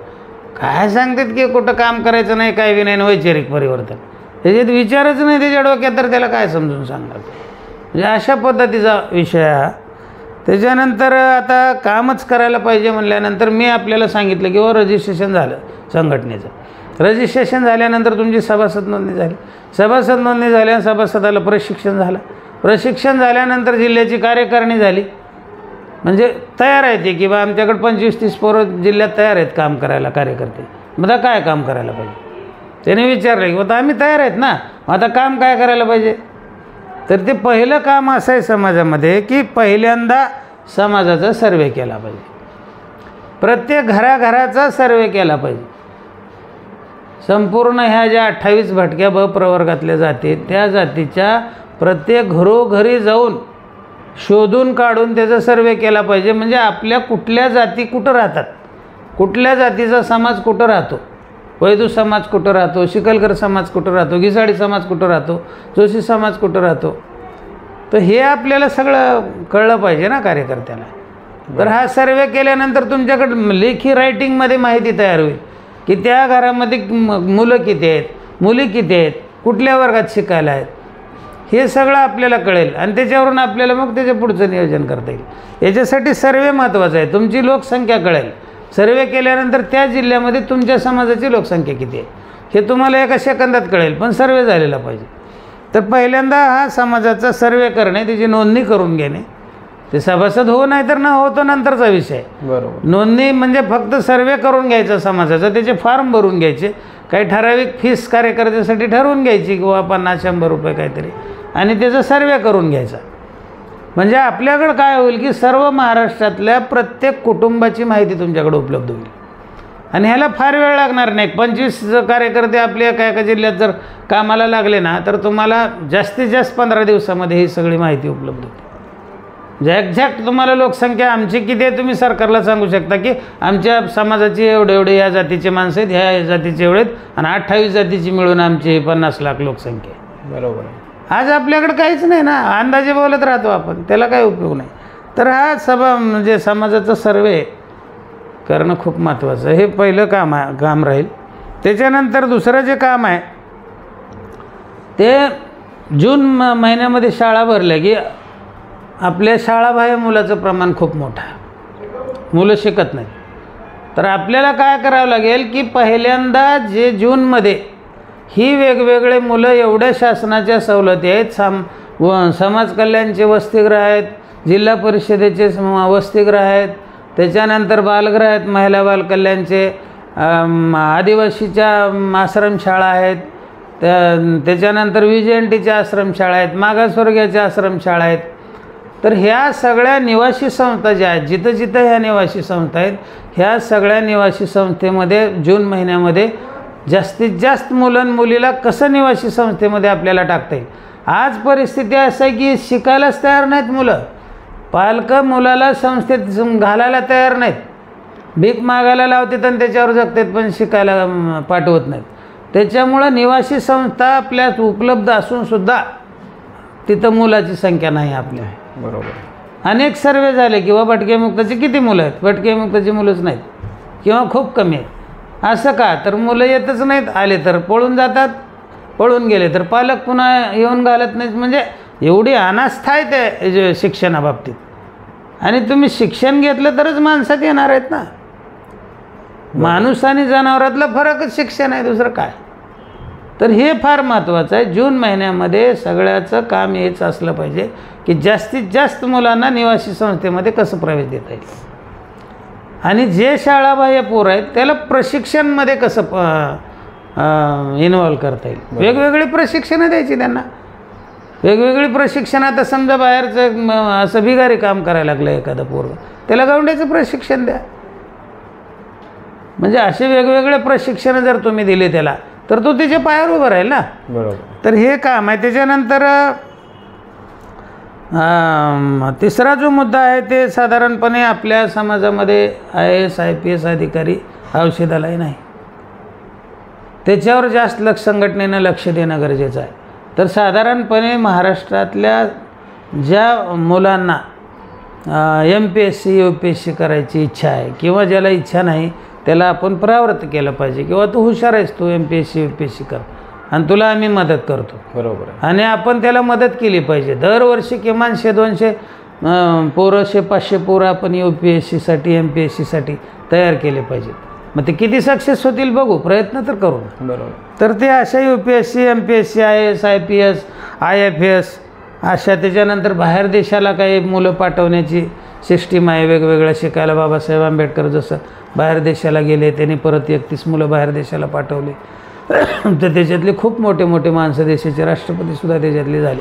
काय सांगतात की कुठं काम करायचं नाही, काय बी नाही, वैचारिक परिवर्तन त्याच्यात विचारच नाही त्याच्या डोक्यात, तर त्याला काय समजून सांगणार? म्हणजे अशा पद्धतीचा विषय हा. त्याच्यानंतर आता कामच करायला पाहिजे म्हणल्यानंतर मी आपल्याला सांगितलं की रजिस्ट्रेशन झालं संघटनेचं. रजिस्ट्रेशन झाल्यानंतर तुमची सभासद नोंदणी झाली, सभासद नोंदणी झाल्या, सभासदाला प्रशिक्षण झालं, प्रशिक्षण झाल्यानंतर जिल्ह्याची कार्यकारिणी झाली, म्हणजे तयार आहे ते की बा आमच्याकडे 25-30 पोरं जिल्ह्यात तयार आहेत काम करायला कार्यकर्ते. मग आता काय काम करायला पाहिजे? त्याने विचारलं की आता आम्ही तयार आहेत ना, आता काम काय करायला पाहिजे? तर ते पहिलं काम असं आहे समाजामध्ये की पहिल्यांदा समाजाचा सर्वे केला पाहिजे, प्रत्येक घराघराचा सर्वे केला पाहिजे. संपूर्ण ह्या ज्या 28 भटक्या ब प्रवर्गातल्या जाती त्या जातीच्या प्रत्येक घरोघरी जाऊन शोधून काढून त्याचा सर्वे केला पाहिजे. म्हणजे आपल्या कुठल्या जाती कुठं राहतात, कुठल्या जातीचा समाज कुठं राहतो, वैदू समाज कुठं राहतो, शिकलकर समाज कुठं राहतो, घिसाडी समाज कुठं राहतो, जोशी समाज कुठं राहतो, तर हे आपल्याला सगळं कळलं पाहिजे ना कार्यकर्त्याला. तर हा सर्वे केल्यानंतर तुमच्याकडं लेखी रायटिंगमध्ये माहिती तयार होईल की त्या घरामध्ये मुलं किती आहेत, मुली किती आहेत, कुठल्या वर्गात शिकायला आहेत, हे सगळं आपल्याला कळेल आणि त्याच्यावरून आपल्याला मग त्याच्या पुढचं नियोजन करता येईल. याच्यासाठी सर्वे महत्त्वाचा आहे. तुमची लोकसंख्या कळेल, सर्वे केल्यानंतर त्या जिल्ह्यामध्ये तुमच्या समाजाची लोकसंख्या किती आहे हे तुम्हाला एका सेकंदात कळेल, पण सर्वे झालेला पाहिजे. तर पहिल्यांदा हा समाजाचा सर्वे करणे, त्याची नोंदणी करून घेणे, ते सभासद हो नाही तर न होतो नंतरचा विषय. बरोबर. नोंदणी म्हणजे फक्त सर्वे करून घ्यायचा समाजाचा, त्याचे फॉर्म भरून घ्यायचे, काही ठराविक फीस कार्यकर्त्यासाठी ठरवून घ्यायची किंवा 50-100 रुपये काहीतरी, आणि त्याचा सर्वे करून घ्यायचा. म्हणजे आपल्याकडं काय होईल की सर्व महाराष्ट्रातल्या प्रत्येक कुटुंबाची माहिती तुमच्याकडे उपलब्ध होईल आणि ह्याला फार वेळ लागणार नाही. 25 कार्यकर्ते आपल्या एका जिल्ह्यात जर कामाला लागले ना तर तुम्हाला जास्तीत जास्त 15 दिवसामध्ये ही सगळी माहिती उपलब्ध होते. जे एक्झॅक्ट तुम्हाला लोकसंख्या आमची किती आहे तुम्ही सरकारला सांगू शकता की आमच्या समाजाची एवढे या जातीचे माणसं आहेत, ह्या जातीचे एवढे आहेत आणि 28 जातीची मिळून आमची 50 लाख लोकसंख्या आहे. बरोबर. आज आपल्याकडे काहीच नाही ना, अंदाजे बोलत राहतो आपण, त्याला काही उपयोग नाही. तर हा म्हणजे समाजाचा सर्वे करणं खूप महत्त्वाचं आहे. हे पहिलं काम राहील. त्याच्यानंतर दुसरं जे काम आहे ते जून महिन्यामध्ये शाळा भरल्या की आपल्या शाळाबाह्य मुलाचं प्रमाण खूप मोठं आहे, मुलं शिकत नाही. तर आपल्याला काय करावं लागेल की पहिल्यांदा जे जूनमध्ये ही वेगवेगळे मुलं एवढ्या शासनाच्या सवलती आहेत, समाज कल्याणचे वसतिगृह आहेत, जिल्हा परिषदेचे वसतिगृह आहेत, त्याच्यानंतर बालगृह आहेत, महिला बालकल्याणचे, आदिवासीच्या आश्रमशाळा आहेत, त्याच्यानंतर VJNTच्या आश्रमशाळा आहेत, मागासवर्गीयाच्या आश्रमशाळा आहेत. तर ह्या सगळ्या निवासी संस्था ज्या आहेत, जिथं जिथं ह्या निवासी संस्था आहेत, ह्या सगळ्या निवासी संस्थेमध्ये जून महिन्यामध्ये जास्तीत जास्त मुलीला कसं निवासी संस्थेमध्ये आपल्याला टाकता येईल. आज परिस्थिती असं आहे की शिकायलाच तयार नाहीत मुलं, पालक मुलाला संस्थेत घालायला तयार नाहीत, भीक मागायला लावतात आणि त्याच्यावर जगतात पण शिकायला पाठवत नाहीत. त्याच्यामुळं निवासी संस्था आपल्यात उपलब्ध असूनसुद्धा तिथं मुलाची संख्या नाही आपल्या. बरोबर. अनेक सर्वे झाले किंवा भटकेमुक्ताची किती मुलं आहेत, भटकेमुक्ताची मुलंच नाहीत किंवा खूप कमी आहेत. असं का? तर मुलं येतच नाहीत, आले तर पळून जातात, पळून गेले तर पालक पुन्हा येऊन घालत नाहीत. म्हणजे एवढी अनास्था आहे त्या शिक्षणाबाबतीत. आणि तुम्ही शिक्षण घेतलं तरच माणसात येणार आहेत ना. माणूस आणि जनावरातला फरकच शिक्षण आहे, दुसरं काय. तर हे फार महत्त्वाचं आहे. जून महिन्यामध्ये सगळ्याचं काम हेच असलं पाहिजे की जास्तीत जास्त मुलांना निवासी संस्थेमध्ये कसं प्रवेश देता येईल. आणि जे शाळाबाह्य पोरं आहेत त्याला प्रशिक्षणमध्ये कसं इन्व्हॉल्व करता येईल. वेगवेगळी प्रशिक्षणं द्यायची त्यांना, वेगवेगळी प्रशिक्षण. आता समजा बाहेरचं असं बिगारी काम करायला लागलं एखादं पोरं, त्याला गवंड्याचं प्रशिक्षण द्या. म्हणजे असे वेगवेगळे प्रशिक्षण जर तुम्ही दिले त्याला, तर तो त्याच्या पायावर उभं राहील ना. बरोबर. तर हे काम आहे. त्याच्यानंतर तिसरा जो मुद्दा आहे ते साधारणपणे आपल्या समाजामध्ये IAS IPS अधिकारी औषधालाही नाही, त्याच्यावर जास्त संघटनेनं लक्ष देणं गरजेचं आहे. तर साधारणपणे महाराष्ट्रातल्या ज्या मुलांना MPSC UPSC करायची इच्छा आहे किंवा ज्याला इच्छा नाही त्याला आपण परावृत्त केलं पाहिजे, किंवा तू हुशार आहेस, तू MPSC UPSC कर आणि तुला आम्ही मदत करतो. बरोबर. आणि आपण त्याला मदत केली पाहिजे. दरवर्षी किमान 100-200 पोरं, 100-500 पोरं आपण UPSCसाठी MPSCसाठी तयार केले पाहिजेत. मग ते किती सक्सेस होतील बघू, प्रयत्न तर करू. बरोबर. तर ते अशा UPSC MPSC IAS IPS IFS अशा, त्याच्यानंतर बाहेर देशाला काही मुलं पाठवण्याची सिस्टीम आहे वेगवेगळ्या शिकायला. बाबासाहेब आंबेडकर जसं बाहेर देशाला गेले, त्यांनी परत 31 मुलं बाहेर देशाला पाठवली. तर त्याच्यातले खूप मोठे मोठे माणसं, देशाचे राष्ट्रपतीसुद्धा त्याच्यातले झाले.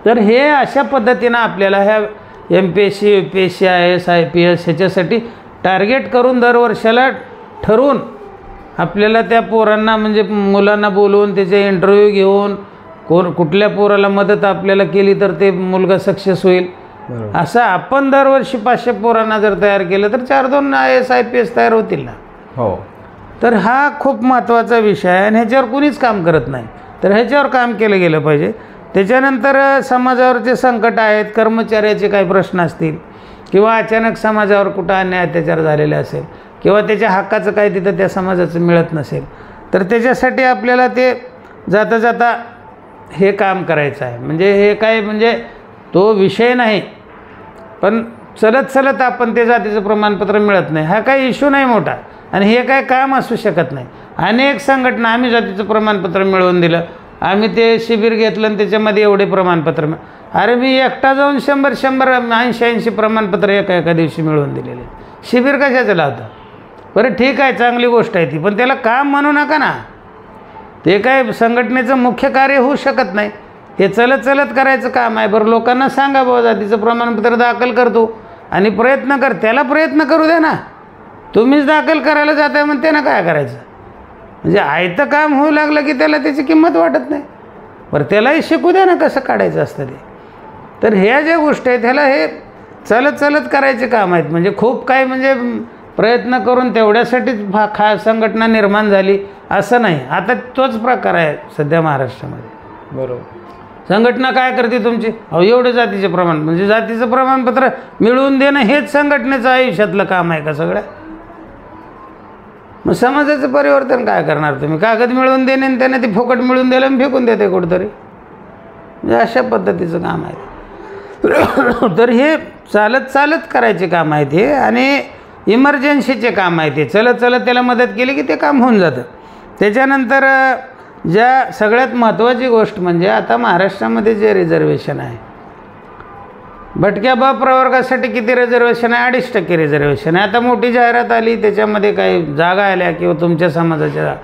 तर हे अशा पद्धतीनं आपल्याला ह्या MPSC UPSC IAS IPS ह्याच्यासाठी टार्गेट करून दरवर्षाला ठरवून आपल्याला त्या पोरांना म्हणजे मुलांना बोलवून त्याचे इंटरव्ह्यू घेऊन कुठल्या पोराला मदत आपल्याला केली तर ते मुलगा सक्सेस होईल. असं आपण दरवर्षी 500 पोरांना जर तयार केलं तर 4-2 IAS IPS तयार होतील ना. हो. तर हा खूप महत्त्वाचा विषय आहे आणि ह्याच्यावर कुणीच काम करत नाही. तर ह्याच्यावर काम केलं गेलं पाहिजे. त्याच्यानंतर समाजावरचे संकट आहेत, कर्मचाऱ्याचे काही प्रश्न असतील किंवा अचानक समाजावर कुठं अन्याय अत्याचार झालेले असेल किंवा त्याच्या हक्काचं काही तिथं त्या समाजाचं मिळत नसेल, तर त्याच्यासाठी आपल्याला ते जाता जाता हे काम करायचं आहे. म्हणजे हे काय म्हणजे तो विषय नाही, पण चलत चलत आपण ते जातीचं प्रमाणपत्र मिळत नाही हा काही इश्यू नाही मोठा, आणि हे काय काम असू शकत नाही. अनेक संघटना आम्ही जातीचं प्रमाणपत्र मिळवून दिलं, आम्ही ते शिबिर घेतलं आणि त्याच्यामध्ये एवढे प्रमाणपत्र अरे मी एकटा जाऊन 100-100 80-80 प्रमाणपत्र एका दिवशी मिळवून दिलेले. शिबिर कशाचं लावतं? बरं ठीक आहे, चांगली गोष्ट आहे ती, पण त्याला काम म्हणू नका ना. ते काय संघटनेचं मुख्य कार्य होऊ शकत नाही, हे चलत चलत करायचं काम आहे. बरं लोकांना सांगा बाबा जातीचं प्रमाणपत्र दाखल करतो आणि प्रयत्न कर, त्याला प्रयत्न करू द्या ना. तुम्हीच दाखल करायला जाताय मग त्यानं काय करायचं? म्हणजे आयतं काम होऊ लागलं की त्याला त्याची किंमत वाटत नाही. बरं त्यालाही शिकू द्या ना कसं काढायचं असतं ते. तर ह्या ज्या गोष्टी आहेत ह्याला हे चलत चलत करायचे काम आहेत. म्हणजे खूप काही म्हणजे प्रयत्न करून तेवढ्यासाठीच संघटना निर्माण झाली असं नाही. आता तोच प्रकार आहे सध्या महाराष्ट्रामध्ये. बरोबर. संघटना काय करते तुमची, एवढं जातीचे प्रमाण म्हणजे जातीचं प्रमाणपत्र मिळवून देणं हेच संघटनेचं आयुष्यातलं काम आहे का सगळं? मग समाजाचं परिवर्तन काय करणार तुम्ही? कागद मिळवून देणे आणि त्याने ते फुकट मिळवून दिलं आणि फेकून देते कुठंतरी. म्हणजे अशा पद्धतीचं काम आहे. तर हे चालत चालत करायचे काम आहेत हे, आणि इमर्जन्सीचे काम आहे ते. चलत चलत त्याला मदत केली की ते काम होऊन जातं. त्याच्यानंतर ज्या सगळ्यात महत्त्वाची गोष्ट म्हणजे आता महाराष्ट्रामध्ये जे रिझर्वेशन आहे, भटक्या ब प्रवर्गासाठी किती रिझर्वेशन आहे? 2.5% रिझर्वेशन आहे. आता मोठी जाहिरात आली, त्याच्यामध्ये काही जागा आल्या किंवा तुमच्या समाजाच्या जागा.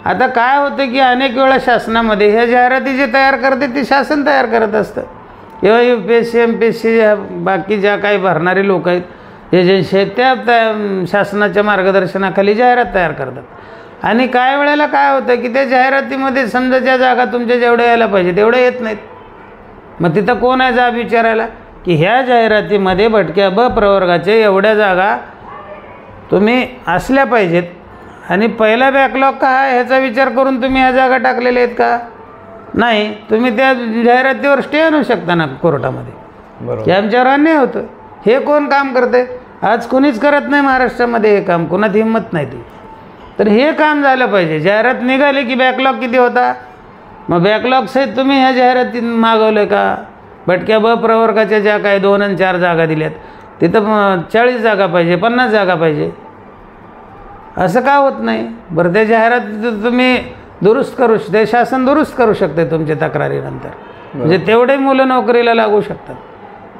आता काय होतं की अनेक वेळा शासनामध्ये ह्या जाहिराती जे तयार करते ते शासन तयार करत असतं, किंवा UPSC MPSC बाकी ज्या काही भरणारे लोक आहेत एजन्सी आहेत त्या शासनाच्या मार्गदर्शनाखाली जाहिरात तयार करतात. आणि काही वेळेला काय होतं की त्या जाहिरातीमध्ये समजा ज्या जागा तुमच्या जेवढ्या यायला पाहिजे तेवढ्या येत नाहीत. मग तिथं कोण आहे जाब विचारायला की ह्या जाहिरातीमध्ये भटक्या ब प्रवर्गाचे एवढ्या जागा तुम्ही असल्या पाहिजेत, आणि पहिला बॅकलॉग का आहे ह्याचा विचार करून तुम्ही ह्या जागा टाकलेल्या आहेत का? नाही. तुम्ही त्या जाहिरातीवर स्टे आणू शकता ना कोर्टामध्ये. बरोबर. की आमच्यावर अन्याय होतं. हे कोण काम करते? आज कोणीच करत नाही महाराष्ट्रामध्ये हे काम, कोणात हिंमत नाही ती. तर हे काम झालं पाहिजे. जाहिरात निघाली की बॅकलॉग किती होता, मग बॅकलॉग सहित तुम्ही ह्या जाहिरातीत मागवलं का? भटक्या ब प्रवर्गाच्या ज्या काही 2 आणि 4 जागा दिल्यात तिथं 40 जागा पाहिजे, 50 जागा पाहिजे, असं का होत नाही? बरं त्या जाहिरातीत तुम्ही दुरुस्त करू, ते शासन दुरुस्त करू शकते तुमच्या तक्रारीनंतर. म्हणजे तेवढे मुलं नोकरीला लागू शकतात.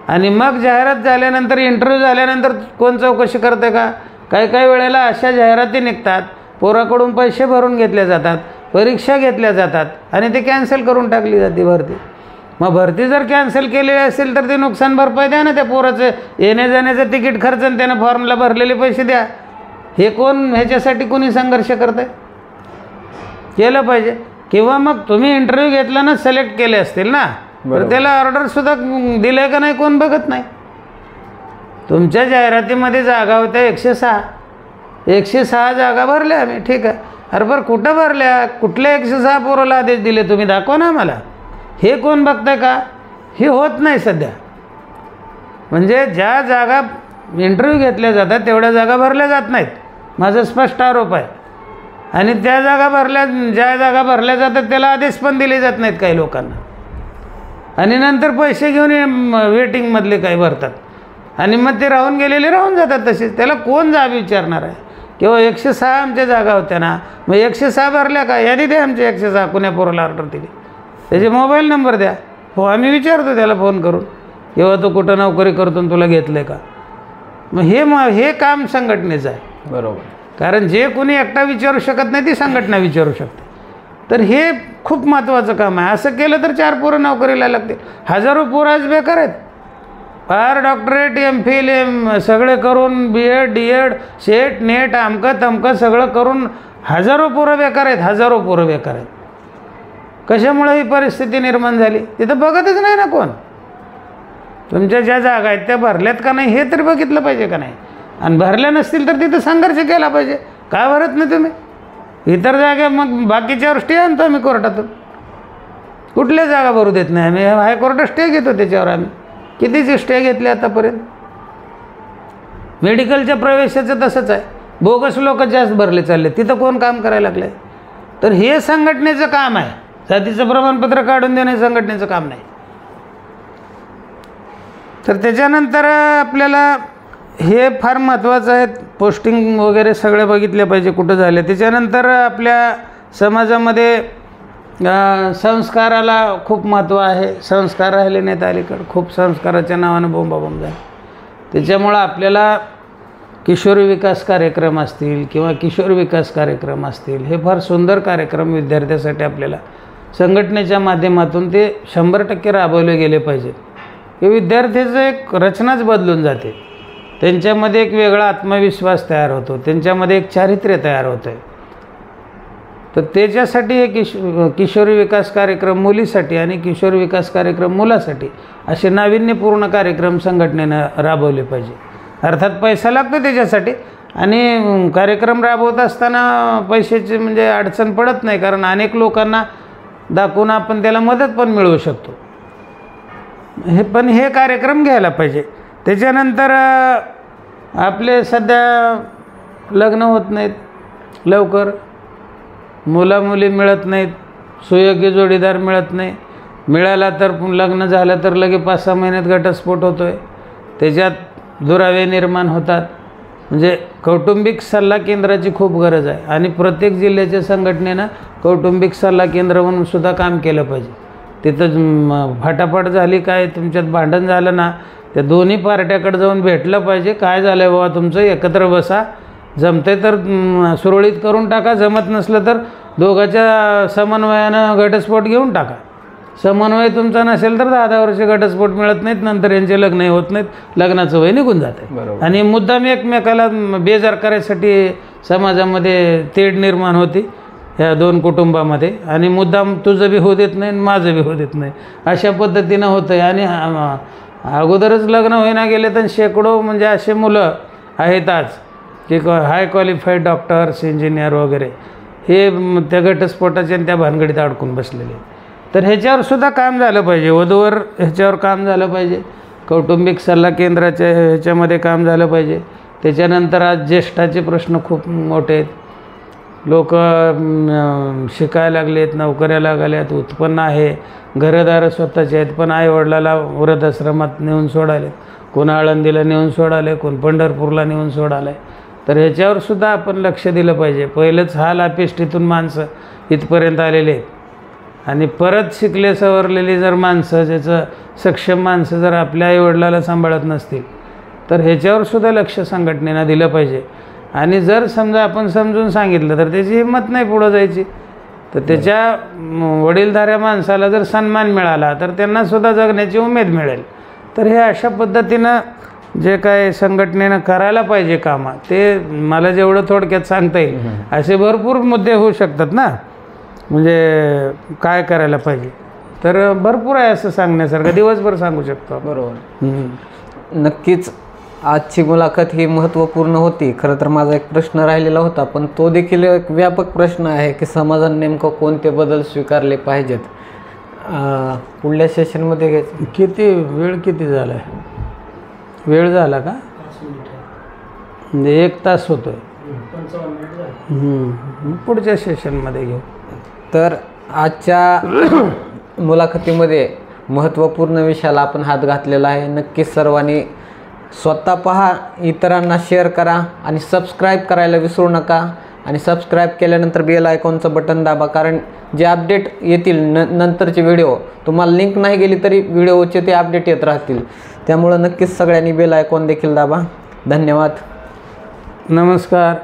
आणि मग जाहिरात झाल्यानंतर इंटरव्ह्यू झाल्यानंतर कोण चौकशी करते का? काही काही वेळेला अशा जाहिराती निघतात, पोराकडून पैसे भरून घेतले जातात, परीक्षा घेतल्या जातात आणि ते कॅन्सल करून टाकली जाते भरती. मग भरती जर कॅन्सल केलेली असेल तर ते नुकसान भरपाई द्या ना, त्या पोराचं येण्या जाण्याचं तिकीट खर्च आणि त्यानं फॉर्मला भरलेले पैसे द्या. हे कोण, ह्याच्यासाठी कोणी संघर्ष करत आहे? केलं पाहिजे. किंवा मग तुम्ही इंटरव्ह्यू घेतला ना, सिलेक्ट केले असतील ना, तर त्याला ऑर्डरसुद्धा दिलं आहे का नाही कोण बघत नाही. तुमच्या जाहिरातीमध्ये जागा होत्या 106 जागा भरल्या आम्ही, ठीक आहे. अरे बरं कुठं भरल्या, कुठल्या 106 पोराला आदेश दिले तुम्ही, दाखवा ना मला. हे कोण बघताय का? हे होत नाही सध्या. म्हणजे ज्या जागा इंटरव्ह्यू घेतल्या जातात तेवढ्या जागा भरल्या जात नाहीत, माझा स्पष्ट आरोप आहे. आणि ज्या जागा भरल्या जातात त्याला आदेश पण दिले जात नाहीत काही लोकांना. आणि नंतर पैसे घेऊन वेटिंगमधले काही भरतात आणि मग ते राहून गेलेले राहून जातात तसेच. त्याला कोण जाब विचारणार आहे? किंवा 106 आमच्या जागा होत्या ना, मग 106 भरल्या का, यादी द्या आमच्या 106 कुण्या पोराला ऑर्डर दिली, त्याचे मोबाईल नंबर द्या. हो, आम्ही विचारतो त्याला फोन करून, किंवा तो कुठं नोकरी करतो तुला घेतलं आहे का. मग हे काम संघटनेचं आहे. बरोबर. कारण जे कोणी एकटा विचारू शकत नाही ती संघटना विचारू शकते. तर हे खूप महत्त्वाचं काम आहे. असं केलं तर 4 पोरं नोकरीला लागतील. हजारो पोरं आज बेकार आहेत. फार डॉक्टरेट, MPhil सगळे करून, BEd, DEd, सेट, नेट, अमकं तमकं सगळं करून हजारो पोरं बेकार आहेत, हजारो पोरं बेकार आहेत. कशामुळे ही परिस्थिती निर्माण झाली? तिथं बघतच नाही ना कोण. तुमच्या ज्या जागा आहेत त्या भरल्यात का नाही हे तरी बघितलं पाहिजे का नाही. आणि भरल्या नसतील तर तिथं संघर्ष केला पाहिजे. का भरत नाही तुम्ही? इतर जागा मग बाकीच्यावर स्टे आणतो आम्ही कोर्टातून. कुठल्या जागा भरू देत नाही आम्ही, हायकोर्टात स्टे घेतो त्याच्यावर. आम्ही कितीचे स्टे घेतले आतापर्यंत. मेडिकलच्या प्रवेशाचं तसंच आहे, बोगस लोक जास्त भरले चालले, तिथं कोण काम करायला लागलं आहे? तर हे संघटनेचं काम आहे. जातीचं प्रमाणपत्र काढून देणे संघटनेचं काम नाही. तर त्याच्यानंतर आपल्याला हे फार महत्त्वाचं आहे, पोस्टिंग वगैरे सगळे बघितले पाहिजे कुठं झाले. त्याच्यानंतर आपल्या समाजामध्ये संस्काराला खूप महत्त्व आहे. संस्कार राहिले नाहीत अलीकडं, खूप संस्काराच्या नावानं बोंबाबोंब झाले. त्याच्यामुळं आपल्याला किशोरी विकास कार्यक्रम असतील किंवा किशोर विकास कार्यक्रम असतील, हे फार सुंदर कार्यक्रम विद्यार्थ्यासाठी आपल्याला संघटनेच्या माध्यमातून ते 100% राबवले गेले पाहिजेत. हे विद्यार्थ्याचं एक रचनाच बदलून जाते. त्यांच्यामध्ये एक वेगळा आत्मविश्वास तयार होतो, त्यांच्यामध्ये एक चारित्र्य तयार होतं आहे. तर त्याच्यासाठी हे किशोरी विकास कार्यक्रम मुलीसाठी आणि किशोर विकास कार्यक्रम मुलासाठी असे नाविन्यपूर्ण कार्यक्रम संघटनेनं राबवले पाहिजे. अर्थात पैसा लागतो त्याच्यासाठी, आणि कार्यक्रम राबवत असताना पैशाची म्हणजे अडचण पडत नाही, कारण अनेक लोकांना दाखवून आपण त्याला मदत पण मिळवू शकतो. हे कार्यक्रम घ्यायला पाहिजे. त्याच्यानंतर आपले सध्या लग्न होत नाहीत लवकर, मुलामुली मिळत नाहीत, सुयोग्य जोडीदार मिळत नाही. मिळाला तर लग्न झालं तर लगे 5-6 महिन्यात घटस्फोट होतो आहे. त्याच्यात दुरावे निर्माण होतात. म्हणजे कौटुंबिक सल्ला केंद्राची खूप गरज आहे. आणि प्रत्येक जिल्ह्याच्या संघटनेनं कौटुंबिक सल्ला केंद्र म्हणून सुद्धा काम केलं पाहिजे. तिथं फाटाफाट झाली, काय तुमच्यात भांडण झालं ना, त्या दोन्ही पार्ट्याकडे जाऊन भेटलं पाहिजे. काय झालं आहे बाबा तुमचं, एकत्र बसा, जमते तर सुरळीत करून टाका, जमत नसलं तर दोघांच्या समन्वयानं घटस्फोट घेऊन टाका. समन्वय तुमचा नसेल तर 10-10 वर्ष घटस्फोट मिळत नाहीत, नंतर यांचे लग्नही होत नाहीत, लग्नाचं वय निघून जाते. आणि मुद्दाम एकमेकाला बेजार करायसाठी समाजामध्ये तेढ निर्माण होती ह्या 2 कुटुंबामध्ये, आणि मुद्दाम तुझं बी होऊ देत नाही माझं बी होऊ देत नाही, अशा पद्धतीनं होतं आहे. आणि अगोदरच लग्न होईना गेले तर शेकडो म्हणजे असे मुलं आहेत आज की हाय क्वालिफाईड डॉक्टर्स, इंजिनियर वगैरे, हे त्या घटस्फोटाच्या आणि त्या भानगडीत अडकून बसलेले. तर ह्याच्यावरसुद्धा काम झालं पाहिजे. वधूवर ह्याच्यावर काम झालं पाहिजे. कौटुंबिक सल्ला केंद्राच्या ह्याच्यामध्ये काम झालं पाहिजे. त्याच्यानंतर आज ज्येष्ठाचे प्रश्न खूप मोठे आहेत. लोक शिकायला लागलेत, नोकऱ्या लागल्यात, उत्पन्न आहे, घरदारं स्वतःचे आहेत, पण आईवडिलाला वृद्धाश्रमात नेऊन सोडाले, कोण आळंदीला नेऊन सोडाले, कोण पंढरपूरला नेऊन सोडाले. तर ह्याच्यावरसुद्धा आपण लक्ष दिलं पाहिजे. पहिलंच हाल अपेष्टीतून माणसं इथपर्यंत आलेले आहेत, आणि परत शिकले सवरलेली जर माणसं, ज्याचं सक्षम माणसं जर आपल्या आईवडिलाला सांभाळत नसतील तर ह्याच्यावरसुद्धा लक्ष संघटनेनं दिलं पाहिजे. आणि जर समजा आपण समजून सांगितलं तर त्याची हिंमत नाही पुढं जायची. तर त्याच्या वडीलधाऱ्या माणसाला जर सन्मान मिळाला तर त्यांनासुद्धा जगण्याची उमेद मिळेल. तर हे अशा पद्धतीनं जे काय संघटनेनं करायला पाहिजे कामं ते मला जेवढं थोडक्यात सांगता येईल. असे भरपूर मुद्दे होऊ शकतात ना, म्हणजे काय करायला पाहिजे. तर भरपूर आहे असं सांगण्यासारखं, दिवसभर सांगू शकतो. बरोबर. नक्कीच आजची मुलाखत ही महत्त्वपूर्ण होती. खरं तर माझा एक प्रश्न राहिलेला होता, पण तो देखील एक व्यापक प्रश्न आहे की समाजाने नेमकं कोणते बदल स्वीकारले पाहिजेत. पुढल्या सेशनमध्ये घ्यायचं. किती झाला आहे? वेळ झाला का? म्हणजे 1 तास होतोय. पुढच्या सेशनमध्ये घेऊ. तर आजच्या मुलाखतीमध्ये महत्त्वपूर्ण विषयाला आपण हात घातलेला आहे. नक्कीच सर्वांनी स्वतः पहा, इतरांना शेअर करा आणि सबस्क्राईब करायला विसरू नका. आणि सबस्क्राईब केल्यानंतर बेल आयकॉनचं बटन दाबा, कारण जे अपडेट येतील नंतरचे व्हिडिओ, तुम्हाला लिंक नाही गेली तरी व्हिडिओचे ते अपडेट येत राहतील. त्यामुळं नक्कीच सगळ्यांनी बेल आयकॉन देखील दाबा. धन्यवाद. नमस्कार.